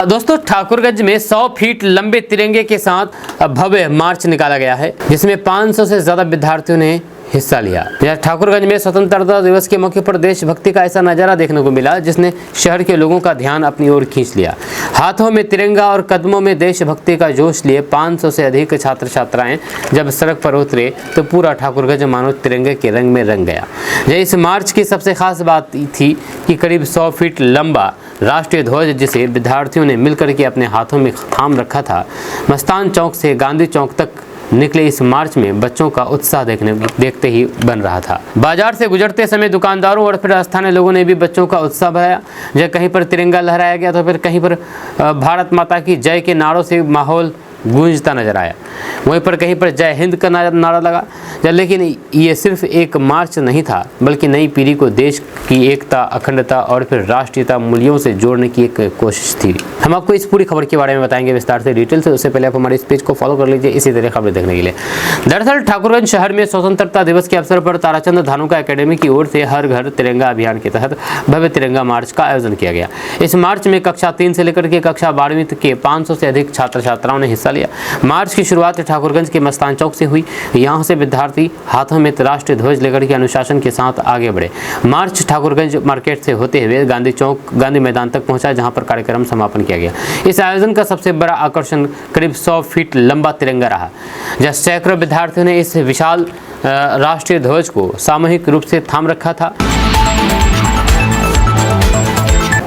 दोस्तों ठाकुरगंज में 100 फीट लंबे तिरंगे के साथ भव्य मार्च निकाला गया है जिसमें 500 से ज्यादा विद्यार्थियों ने हिस्सा लिया। ठाकुरगंज में स्वतंत्रता दिवस के मौके पर देशभक्ति का ऐसा नजारा देखने को मिला जिसने शहर के लोगों का ध्यान अपनी ओर खींच लिया। हाथों में तिरंगा और कदमों में देशभक्ति का जोश लिए 500 से अधिक छात्र छात्राएं जब सड़क पर उतरे तो पूरा ठाकुरगंज मानो तिरंगे के रंग में रंग गया। इस मार्च की सबसे खास बात थी कि करीब 100 फीट लंबा राष्ट्रीय ध्वज जिसे विद्यार्थियों ने मिलकर के अपने हाथों में थाम रखा था, मस्तान चौक से गांधी चौक तक निकले इस मार्च में बच्चों का उत्साह देखते ही बन रहा था। बाजार से गुजरते समय दुकानदारों और फिर स्थानीय लोगों ने भी बच्चों का उत्साह बढ़ाया। जब कहीं पर तिरंगा लहराया गया तो फिर कहीं पर भारत माता की जय के नारों से माहौल गूंजता नजर आया। वहीं पर कहीं पर जय हिंद का नारा लगा। लेकिन ये सिर्फ एक मार्च नहीं था बल्कि नई पीढ़ी को देश की एकता, अखंडता और फिर राष्ट्रीयता मूल्यों से जोड़ने की एक कोशिश थी। हम आपको इस पूरी खबर के बारे में बताएंगे विस्तार से डिटेल से। उससे पहले आप हमारे इस पेज को फॉलो कर लीजिए इसी तरह खबरें देखने के लिए। दरअसल ठाकुरगंज शहर में स्वतंत्रता दिवस के अवसर पर ताराचंद धानुका एकेडमी की ओर से हर घर तिरंगा अभियान के तहत भव्य तिरंगा मार्च का आयोजन किया गया। इस मार्च में कक्षा 3 से लेकर के कक्षा 12वीं तक के 500 से अधिक छात्र छात्राओं ने हिस्सा लिया। मार्च की शुरुआत ठाकुरगंज के मस्तान चौक से हुई। यहां से विद्यार्थी हाथों में राष्ट्रीय ध्वज लेकर के अनुशासन के साथ आगे बढ़े। मार्च ठाकुरगंज मार्केट से होते हुए गांधी मैदान तक पहुंचा जहां पर कार्यक्रम समापन किया गया। इस आयोजन का सबसे बड़ा आकर्षण करीब 100 फीट लंबा तिरंगा रहा, जहां सैकड़ों विद्यार्थियों ने इस विशाल राष्ट्रीय ध्वज को सामूहिक रूप से थाम रखा था।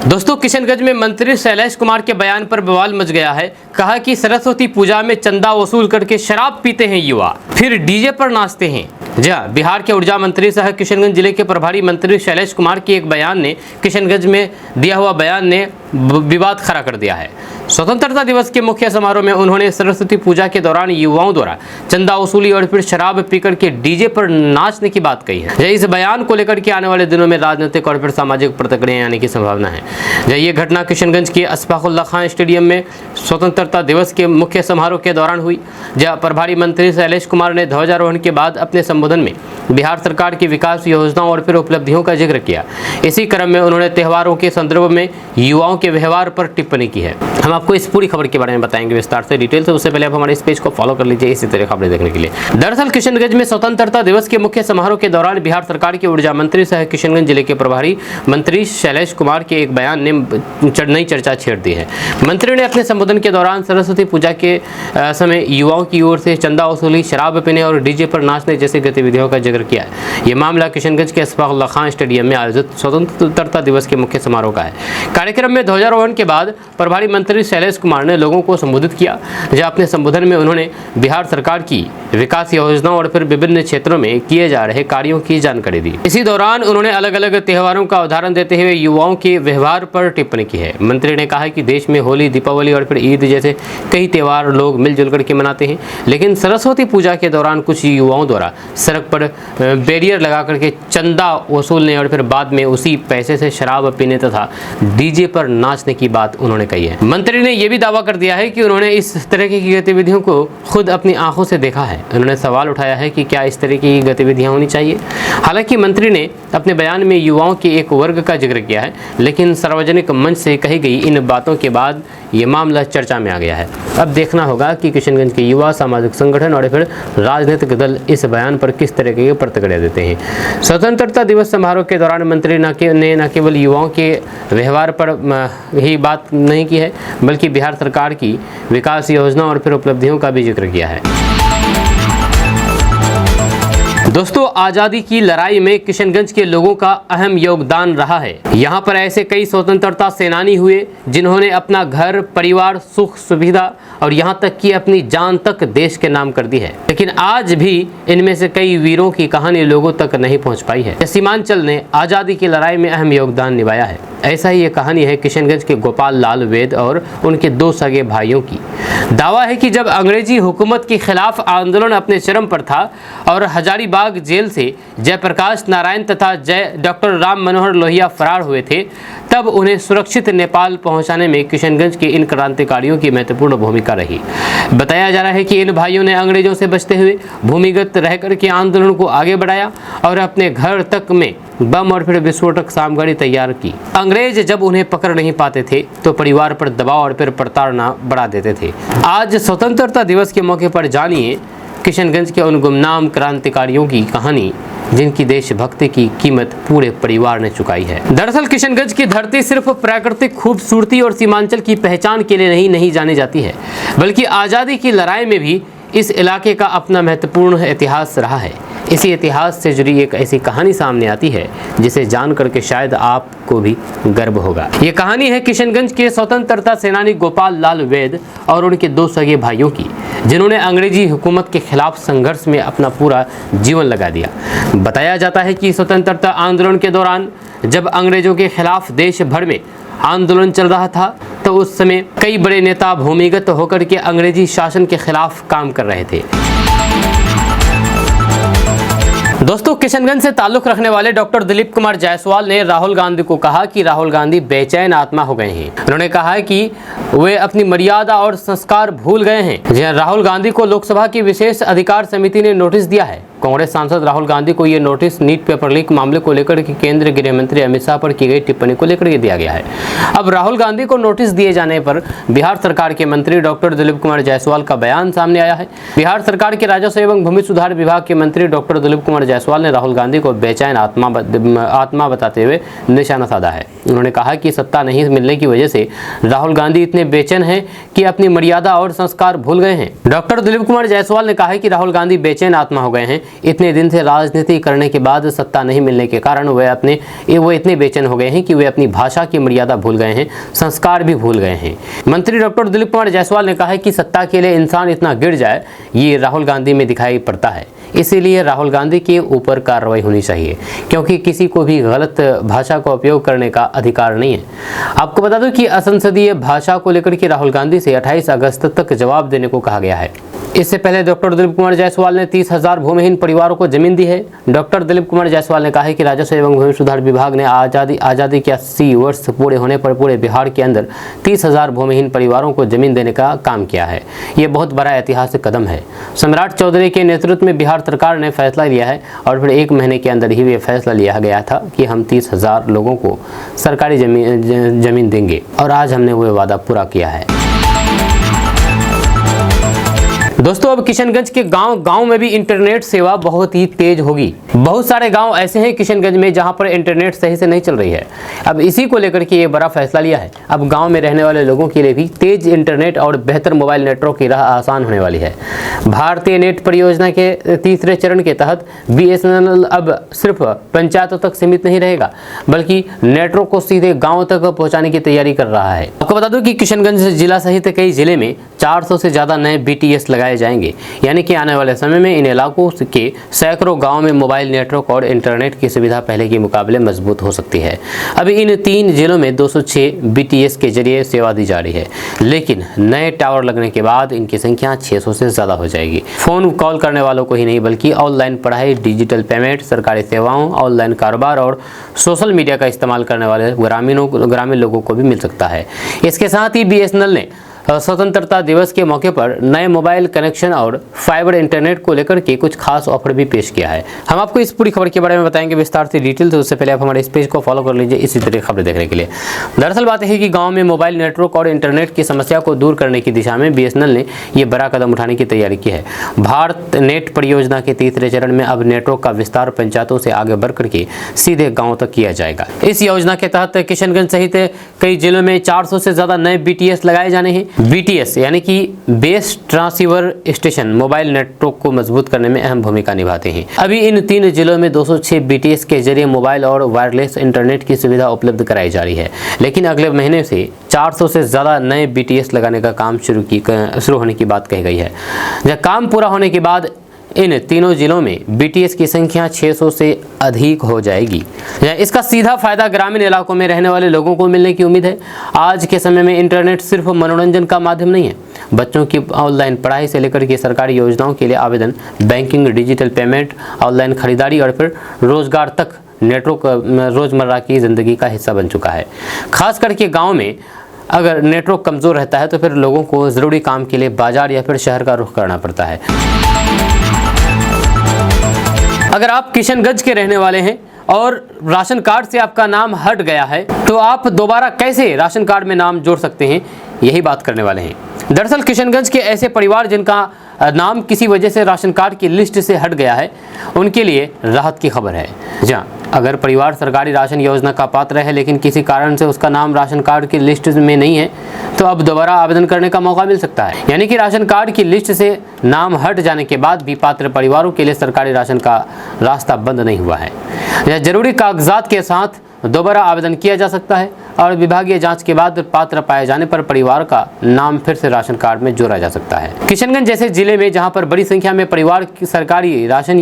दोस्तों किशनगंज में मंत्री शैलेश कुमार के बयान पर बवाल मच गया है। कहा कि सरस्वती पूजा में चंदा वसूल करके शराब पीते हैं युवा, फिर डीजे पर नाचते हैं। जी हाँ, बिहार के ऊर्जा मंत्री सह किशनगंज जिले के प्रभारी मंत्री शैलेश कुमार के एक बयान ने किशनगंज में दिया हुआ बयान ने विवाद खड़ा कर दिया है। स्वतंत्रता दिवस के मुख्य समारोह में उन्होंने सरस्वती पूजा के दौरान युवाओं द्वारा चंदा वसूली और फिर शराब पीकर के डीजे पर नाचने की बात कही है। इस बयान को लेकर के आने वाले दिनों में राजनीतिक और फिर सामाजिक प्रतिक्रिया आने की संभावना है। ये घटना किशनगंज के अशफाकुल्लाह खान स्टेडियम में स्वतंत्रता दिवस के मुख्य समारोह के दौरान हुई, जहां प्रभारी मंत्री शैलेश कुमार ने ध्वजारोहण के बाद अपने संबोधन में बिहार सरकार की विकास योजनाओं और फिर उपलब्धियों का जिक्र किया। इसी क्रम में उन्होंने त्योहारों के संदर्भ में युवाओं के व्यवहार पर टिप्पणी की है। हम आपको इस पूरी खबर के बारे में बताएंगे विस्तार से, डिटेल से। उससे पहले आप हमारे इस पेज को फॉलो कर लीजिए इसी तरह खबरें देखने के लिए। दरअसल किशनगंज में स्वतंत्रता दिवस के मुख्य समारोह के दौरान बिहार सरकार के ऊर्जा मंत्री सह किशनगंज जिले के प्रभारी मंत्री शैलेश कुमार के एक बयान ने नई चर्चा छेड़ दी है। मंत्री ने अपने संबोधन के दौरान सरस्वती पूजा के समय युवाओं की ओर से चंदा वसूली, शराब पीने और डीजे पर नाचने जैसी गतिविधियों का जिक्र किया है। ये मामला किशनगंज के अशफाकुल्लाह खान स्टेडियम में आयोजित स्वतंत्रता दिवस के मुख्य समारोह का है। कार्यक्रम में ध्वजारोहण के बाद प्रभारी मंत्री शैलेश कुमार ने लोगों को संबोधित किया, जहां अपने संबोधन में उन्होंने बिहार सरकार की विकास योजनाओं और फिर विभिन्न क्षेत्रों में किए जा रहे कार्यों की जानकारी दी। इसी दौरान उन्होंने अलग अलग त्योहारों का उदाहरण देते हुए युवाओं के व्यवहार पर टिप्पणी की है। मंत्री ने कहा कि देश में होली, दीपावली और फिर ईद जैसे कई त्योहार लोग मिलजुल करके मनाते हैं, लेकिन सरस्वती पूजा के दौरान कुछ युवाओं द्वारा सड़क पर बैरियर लगा करके चंदा वसूलने और फिर बाद में उसी पैसे से शराब पीने तथा डीजे पर नाचने की बात उन्होंने कही है। मंत्री ने यह भी दावा कर दिया है कि उन्होंने इस तरह की गतिविधियों को खुद अपनी आंखों से देखा है। उन्होंने सवाल उठाया है कि क्या इस तरह की गतिविधियां होनी चाहिए। हालांकि मंत्री ने अपने बयान में युवाओं के एक वर्ग का जिक्र किया है, लेकिन सार्वजनिक मंच से कही गई इन बातों के बाद ये मामला चर्चा में आ गया है। अब देखना होगा कि किशनगंज के युवा, सामाजिक संगठन और फिर राजनीतिक दल इस बयान पर किस तरह की प्रतिक्रिया देते हैं। स्वतंत्रता दिवस समारोह के दौरान मंत्री ने न केवल युवाओं के व्यवहार पर ही बात नहीं की है, बल्कि बिहार सरकार की विकास योजना और फिर उपलब्धियों का भी जिक्र किया है। दोस्तों, आज़ादी की लड़ाई में किशनगंज के लोगों का अहम योगदान रहा है। यहाँ पर ऐसे कई स्वतंत्रता सेनानी हुए जिन्होंने अपना घर, परिवार, सुख सुविधा और यहाँ तक कि अपनी जान तक देश के नाम कर दी है, लेकिन आज भी इनमें से कई वीरों की कहानी लोगों तक नहीं पहुँच पाई है। सीमांचल ने आज़ादी की लड़ाई में अहम योगदान निभाया है। ऐसा ही ये कहानी है किशनगंज के गोपाल लाल वैद और उनके दो सगे भाइयों की। दावा है कि जब अंग्रेजी हुकूमत के खिलाफ आंदोलन अपने चरम पर था और हजारीबाग जेल से जयप्रकाश नारायण तथा डॉक्टर राम मनोहर लोहिया फरार हुए थे, तब उन्हें सुरक्षित नेपाल पहुंचाने में किशनगंज के इन क्रांतिकारियों की महत्वपूर्ण भूमिका रही। बताया जा रहा है कि इन भाइयों ने अंग्रेजों से बचते हुए भूमिगत रहकर के आंदोलन को आगे बढ़ाया और अपने घर तक में बम और फिर विस्फोटक सामग्री तैयार की। अंग्रेज जब उन्हें पकड़ नहीं पाते थे तो परिवार पर दबाव और फिर प्रताड़ना बढ़ा देते थे। आज स्वतंत्रता दिवस के मौके पर जानिए किशनगंज के उन गुमनाम क्रांतिकारियों की कहानी जिनकी देशभक्ति की कीमत पूरे परिवार ने चुकाई है। दरअसल किशनगंज की धरती सिर्फ प्राकृतिक खूबसूरती और सीमांचल की पहचान के लिए नहीं जानी जाती है, बल्कि आज़ादी की लड़ाई में भी इस इलाके का अपना महत्वपूर्ण इतिहास रहा है। इसी इतिहास से जुड़ी एक ऐसी कहानी सामने आती है जिसे जान करके शायद आपको भी गर्व होगा। ये कहानी है किशनगंज के स्वतंत्रता सेनानी गोपाल लाल वैद और उनके दो सगे भाइयों की, जिन्होंने अंग्रेजी हुकूमत के खिलाफ संघर्ष में अपना पूरा जीवन लगा दिया। बताया जाता है कि स्वतंत्रता आंदोलन के दौरान जब अंग्रेजों के खिलाफ देश भर में आंदोलन चल रहा था, तो उस समय कई बड़े नेता भूमिगत होकर के अंग्रेजी शासन के खिलाफ काम कर रहे थे। दोस्तों, किशनगंज से ताल्लुक रखने वाले डॉक्टर दिलीप कुमार जायसवाल ने राहुल गांधी को कहा कि राहुल गांधी बेचैन आत्मा हो गए हैं। उन्होंने कहा कि वे अपनी मर्यादा और संस्कार भूल गए हैं। राहुल गांधी को लोकसभा की विशेष अधिकार समिति ने नोटिस दिया है। कांग्रेस सांसद राहुल गांधी को यह नोटिस नीट पेपर लीक मामले को लेकर के केंद्रीय गृह मंत्री अमित शाह पर की गई टिप्पणी को लेकर दिया गया है। अब राहुल गांधी को नोटिस दिए जाने पर बिहार सरकार के मंत्री डॉक्टर दिलीप कुमार जायसवाल का बयान सामने आया है। बिहार सरकार के राजस्व एवं भूमि सुधार विभाग के मंत्री डॉक्टर दिलीप कुमार जायसवाल ने राहुल गांधी को बेचैन आत्मा बताते हुए निशाना साधा है। उन्होंने कहा कि सत्ता नहीं मिलने की वजह से राहुल गांधी इतने बेचैन हैं कि अपनी मर्यादा और संस्कार भूल गए हैं। डॉक्टर दिलीप कुमार जायसवाल ने कहा है कि राहुल गांधी बेचैन आत्मा हो गए हैं इतने दिन से राजनीति करने के बाद सत्ता नहीं मिलने के कारण वो इतने बेचैन हो गए हैं कि वे अपनी भाषा की मर्यादा भूल गए हैं, संस्कार भी भूल गए हैं। मंत्री डॉक्टर दिलीप कुमार जायसवाल ने कहा है कि सत्ता के लिए इंसान इतना गिर जाए ये राहुल गांधी में दिखाई पड़ता है। इसीलिए राहुल गांधी के ऊपर कार्रवाई होनी चाहिए, क्योंकि किसी को भी गलत भाषा का उपयोग करने का अधिकार नहीं है। आपको बता दूं कि असंसदीय भाषा को लेकर के राहुल गांधी से 28 अगस्त तक जवाब देने को कहा गया है। इससे पहले डॉक्टर दिलीप कुमार जायसवाल ने 30,000 भूमिहीन परिवारों को जमीन दी है। डॉक्टर दिलीप कुमार जायसवाल ने कहा है कि राजस्व एवं भूमि सुधार विभाग ने आज़ादी के 80 वर्ष पूरे होने पर पूरे बिहार के अंदर 30,000 भूमिहीन परिवारों को जमीन देने का काम किया है। ये बहुत बड़ा ऐतिहासिक कदम है। सम्राट चौधरी के नेतृत्व में बिहार सरकार ने फैसला लिया है और फिर 1 महीने के अंदर ही ये फैसला लिया गया था कि हम 30,000 लोगों को सरकारी जमीन देंगे और आज हमने वो वादा पूरा किया है। दोस्तों, अब किशनगंज के गांव में भी इंटरनेट सेवा बहुत ही तेज होगी। बहुत सारे गांव ऐसे हैं किशनगंज में जहां पर इंटरनेट सही से नहीं चल रही है। अब इसी को लेकर के ये बड़ा फैसला लिया है। अब गांव में रहने वाले लोगों के लिए भी तेज इंटरनेट और बेहतर मोबाइल नेटवर्क की राह आसान होने वाली है। भारतीय नेट परियोजना के तीसरे चरण के तहत BSNL अब सिर्फ पंचायतों तक सीमित नहीं रहेगा, बल्कि नेटवर्क को सीधे गाँव तक पहुँचाने की तैयारी कर रहा है। आपको बता दूं कि किशनगंज जिला सहित कई जिले में 400 से ज़्यादा नए BTS लगाए जाएंगे, यानी कि आने वाले समय में इन इलाकों के सैकड़ों गांव में मोबाइल नेटवर्क और इंटरनेट की सुविधा पहले के मुकाबले मजबूत हो सकती है। अभी इन 3 जिलों में 206 BTS के जरिए सेवा दी जा रही है, लेकिन नए टावर लगने के बाद इनकी संख्या 600 से ज़्यादा हो जाएगी। फ़ोन कॉल करने वालों को ही नहीं, बल्कि ऑनलाइन पढ़ाई, डिजिटल पेमेंट, सरकारी सेवाओं, ऑनलाइन कारोबार और सोशल मीडिया का इस्तेमाल करने वाले ग्रामीण लोगों को भी मिल सकता है। इसके साथ ही BSNL ने स्वतंत्रता दिवस के मौके पर नए मोबाइल कनेक्शन और फाइबर इंटरनेट को लेकर के कुछ खास ऑफर भी पेश किया है। हम आपको इस पूरी खबर के बारे में बताएंगे विस्तार से डिटेल, तो उससे पहले आप हमारे इस पेज को फॉलो कर लीजिए इसी तरह खबरें देखने के लिए। दरअसल बात है कि गांव में मोबाइल नेटवर्क और इंटरनेट की समस्या को दूर करने की दिशा में BSNL ने ये बड़ा कदम उठाने की तैयारी की है। भारत नेट परियोजना के तीसरे चरण में अब नेटवर्क का विस्तार पंचायतों से आगे बढ़ करके सीधे गाँव तक किया जाएगा। इस योजना के तहत किशनगंज सहित कई जिलों में 400 से ज़्यादा नए BTS लगाए जाने हैं। BTS यानी कि base transceiver station mobile network को मजबूत करने में अहम भूमिका निभाते हैं। अभी इन 3 जिलों में 206 BTS के जरिए मोबाइल और वायरलेस इंटरनेट की सुविधा उपलब्ध कराई जा रही है, लेकिन अगले महीने से 400 से ज़्यादा नए BTS लगाने का काम शुरू होने की बात कही गई है। जब काम पूरा होने के बाद इन तीनों जिलों में BTS की संख्या 600 से अधिक हो जाएगी। इसका सीधा फायदा ग्रामीण इलाकों में रहने वाले लोगों को मिलने की उम्मीद है। आज के समय में इंटरनेट सिर्फ मनोरंजन का माध्यम नहीं है। बच्चों की ऑनलाइन पढ़ाई से लेकर के सरकारी योजनाओं के लिए आवेदन, बैंकिंग, डिजिटल पेमेंट, ऑनलाइन खरीदारी और फिर रोजगार तक नेटवर्क रोजमर्रा की जिंदगी का हिस्सा बन चुका है। खास करके गाँव में अगर नेटवर्क कमज़ोर रहता है तो फिर लोगों को ज़रूरी काम के लिए बाजार या फिर शहर का रुख करना पड़ता है। अगर आप किशनगंज के रहने वाले हैं और राशन कार्ड से आपका नाम हट गया है, तो आप दोबारा कैसे राशन कार्ड में नाम जोड़ सकते हैं, यही बात करने वाले हैं। दरअसल किशनगंज के ऐसे परिवार जिनका नाम किसी वजह से राशन कार्ड की लिस्ट से हट गया है, उनके लिए राहत की खबर है। जहाँ अगर परिवार सरकारी राशन योजना का पात्र है, लेकिन किसी कारण से उसका नाम राशन कार्ड की लिस्ट में नहीं है, तो अब दोबारा आवेदन करने का मौका मिल सकता है। यानी कि राशन कार्ड की लिस्ट से नाम हट जाने के बाद भी पात्र परिवारों के लिए सरकारी राशन का रास्ता बंद नहीं हुआ है। यह जरूरी कागजात के साथ दोबारा आवेदन किया जा सकता है और विभागीय जांच के बाद पात्र पाए जाने पर परिवार का नाम फिर से राशन कार्ड में जोड़ा जा सकता है। किशनगंज जैसे जिले में जहां पर बड़ी संख्या में परिवार की सरकारी राशन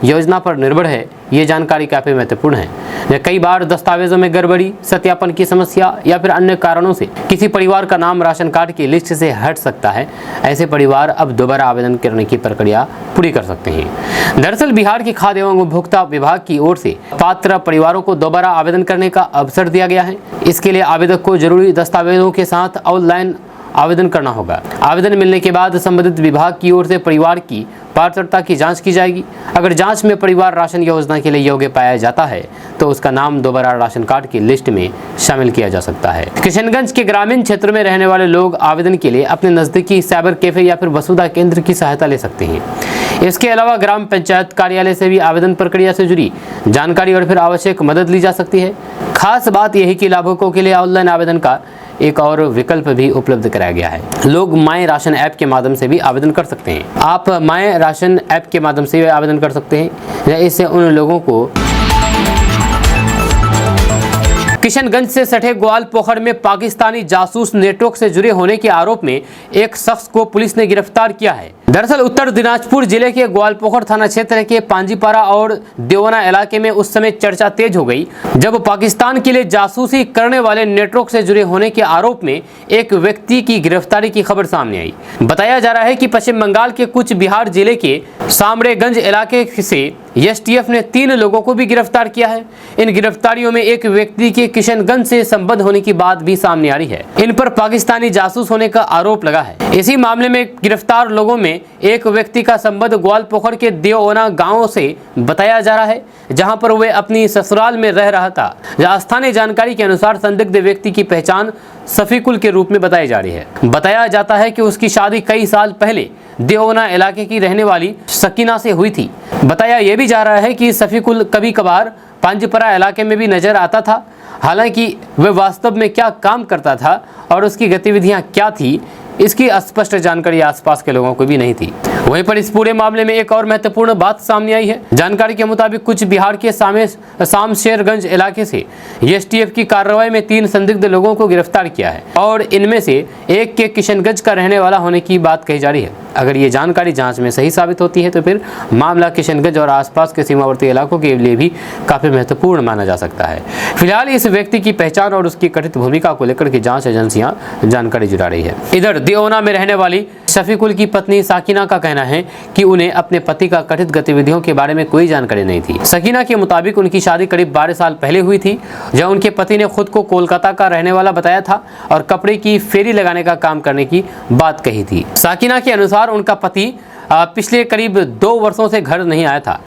योजना पर निर्भर है, ये जानकारी काफ़ी महत्वपूर्ण है। कई बार दस्तावेजों में गड़बड़ी, सत्यापन की समस्या या फिर अन्य कारणों से किसी परिवार का नाम राशन कार्ड की लिस्ट से हट सकता है। ऐसे परिवार अब दोबारा आवेदन करने की प्रक्रिया पूरी कर सकते हैं। दरअसल बिहार की खाद्य एवं उपभोक्ता विभाग की ओर से पात्र परिवारों को दोबारा आवेदन करने का अवसर दिया गया है। इसके लिए आवेदक को जरूरी दस्तावेजों के साथ ऑनलाइन आवेदन करना होगा। आवेदन मिलने के बाद संबंधित विभाग की ओर से परिवार की पात्रता की जांच की जाएगी। अगर जांच में परिवार राशन योजना के लिए योग्य पाया जाता है तो उसका नाम दोबारा राशन कार्ड की लिस्ट में शामिल किया जा सकता है। किशनगंज के ग्रामीण क्षेत्र में रहने वाले लोग आवेदन के लिए अपने नज़दीकी साइबर कैफे या फिर वसुधा केंद्र की सहायता ले सकते हैं। इसके अलावा ग्राम पंचायत कार्यालय से भी आवेदन प्रक्रिया से जुड़ी जानकारी और फिर आवश्यक मदद ली जा सकती है। खास बात यह है कि लाभुकों के लिए ऑनलाइन आवेदन का एक और विकल्प भी उपलब्ध कराया गया है। लोग माय राशन ऐप के माध्यम से भी आवेदन कर सकते हैं। आप माय राशन ऐप के माध्यम से भी आवेदन कर सकते हैं। इससे उन लोगों को किशनगंज से सटे ग्वालपोखर में पाकिस्तानी जासूस नेटवर्क से जुड़े होने के आरोप में एक शख्स को पुलिस ने गिरफ्तार किया है। दरअसल उत्तर दिनाजपुर जिले के ग्वालपोखर थाना क्षेत्र के पांजीपारा और देवना इलाके में उस समय चर्चा तेज हो गई जब पाकिस्तान के लिए जासूसी करने वाले नेटवर्क से जुड़े होने के आरोप में एक व्यक्ति की गिरफ्तारी की खबर सामने आई। बताया जा रहा है कि पश्चिम बंगाल के कुछ बिहार जिले के सामड़ेगंज इलाके से एसटीएफ ने 3 लोगों को भी गिरफ्तार किया है। इन गिरफ्तारियों में एक व्यक्ति के किशनगंज से संबंध होने की बात भी सामने आ रही है। इन पर पाकिस्तानी जासूस होने का आरोप लगा है। इसी मामले में गिरफ्तार लोगों में एक व्यक्ति का संबंध ग्वालपोखर के देवना गांव से बताया जा रहा है, जहां पर वे अपनी ससुराल में रह रहा था। स्थानीय जानकारी के अनुसार संदिग्ध व्यक्ति की पहचान सफीकुल के रूप में बताई जा रही है। बताया जाता है कि उसकी शादी कई साल पहले देवना इलाके की रहने वाली सकीना से हुई थी। बताया यह भी जा रहा है कि सफीकुल कभी कभार पांजीपारा इलाके में भी नजर आता था। हालांकि वह वास्तव में क्या काम करता था और उसकी गतिविधियां क्या थी, इसकी स्पष्ट जानकारी आसपास के लोगों को भी नहीं थी। वहीं पर इस पूरे मामले में एक और महत्वपूर्ण बात सामने आई है। जानकारी के मुताबिक कुछ बिहार के शामशेरगंज इलाके से एसटीएफ की कार्रवाई में 3 संदिग्ध लोगों को गिरफ्तार किया है और इनमें से एक के किशनगंज का रहने वाला होने की बात कही जा रही है। अगर ये जानकारी जांच में सही साबित होती है तो फिर मामला किशनगंज और आसपास के सीमावर्ती इलाकों के लिए भी काफी महत्वपूर्ण माना जा सकता है। फिलहाल इस व्यक्ति की पहचान और उसकी कथित भूमिका को लेकर के जांच एजेंसियां जानकारी जुटा रही है। इधर देवना में रहने वाली शफीकुल की पत्नी साकिना का कहना है कि उन्हें अपने पति का कथित गतिविधियों के बारे में कोई जानकारी नहीं थी। सकीना के मुताबिक उनकी शादी करीब 12 साल पहले हुई थी, जब उनके पति ने खुद को कोलकाता का रहने वाला बताया था और कपड़े की फेरी लगाने का काम करने की बात कही थी। साकिना के अनुसार उनका पति पिछले करीब 2 वर्षों से घर नहीं आया था।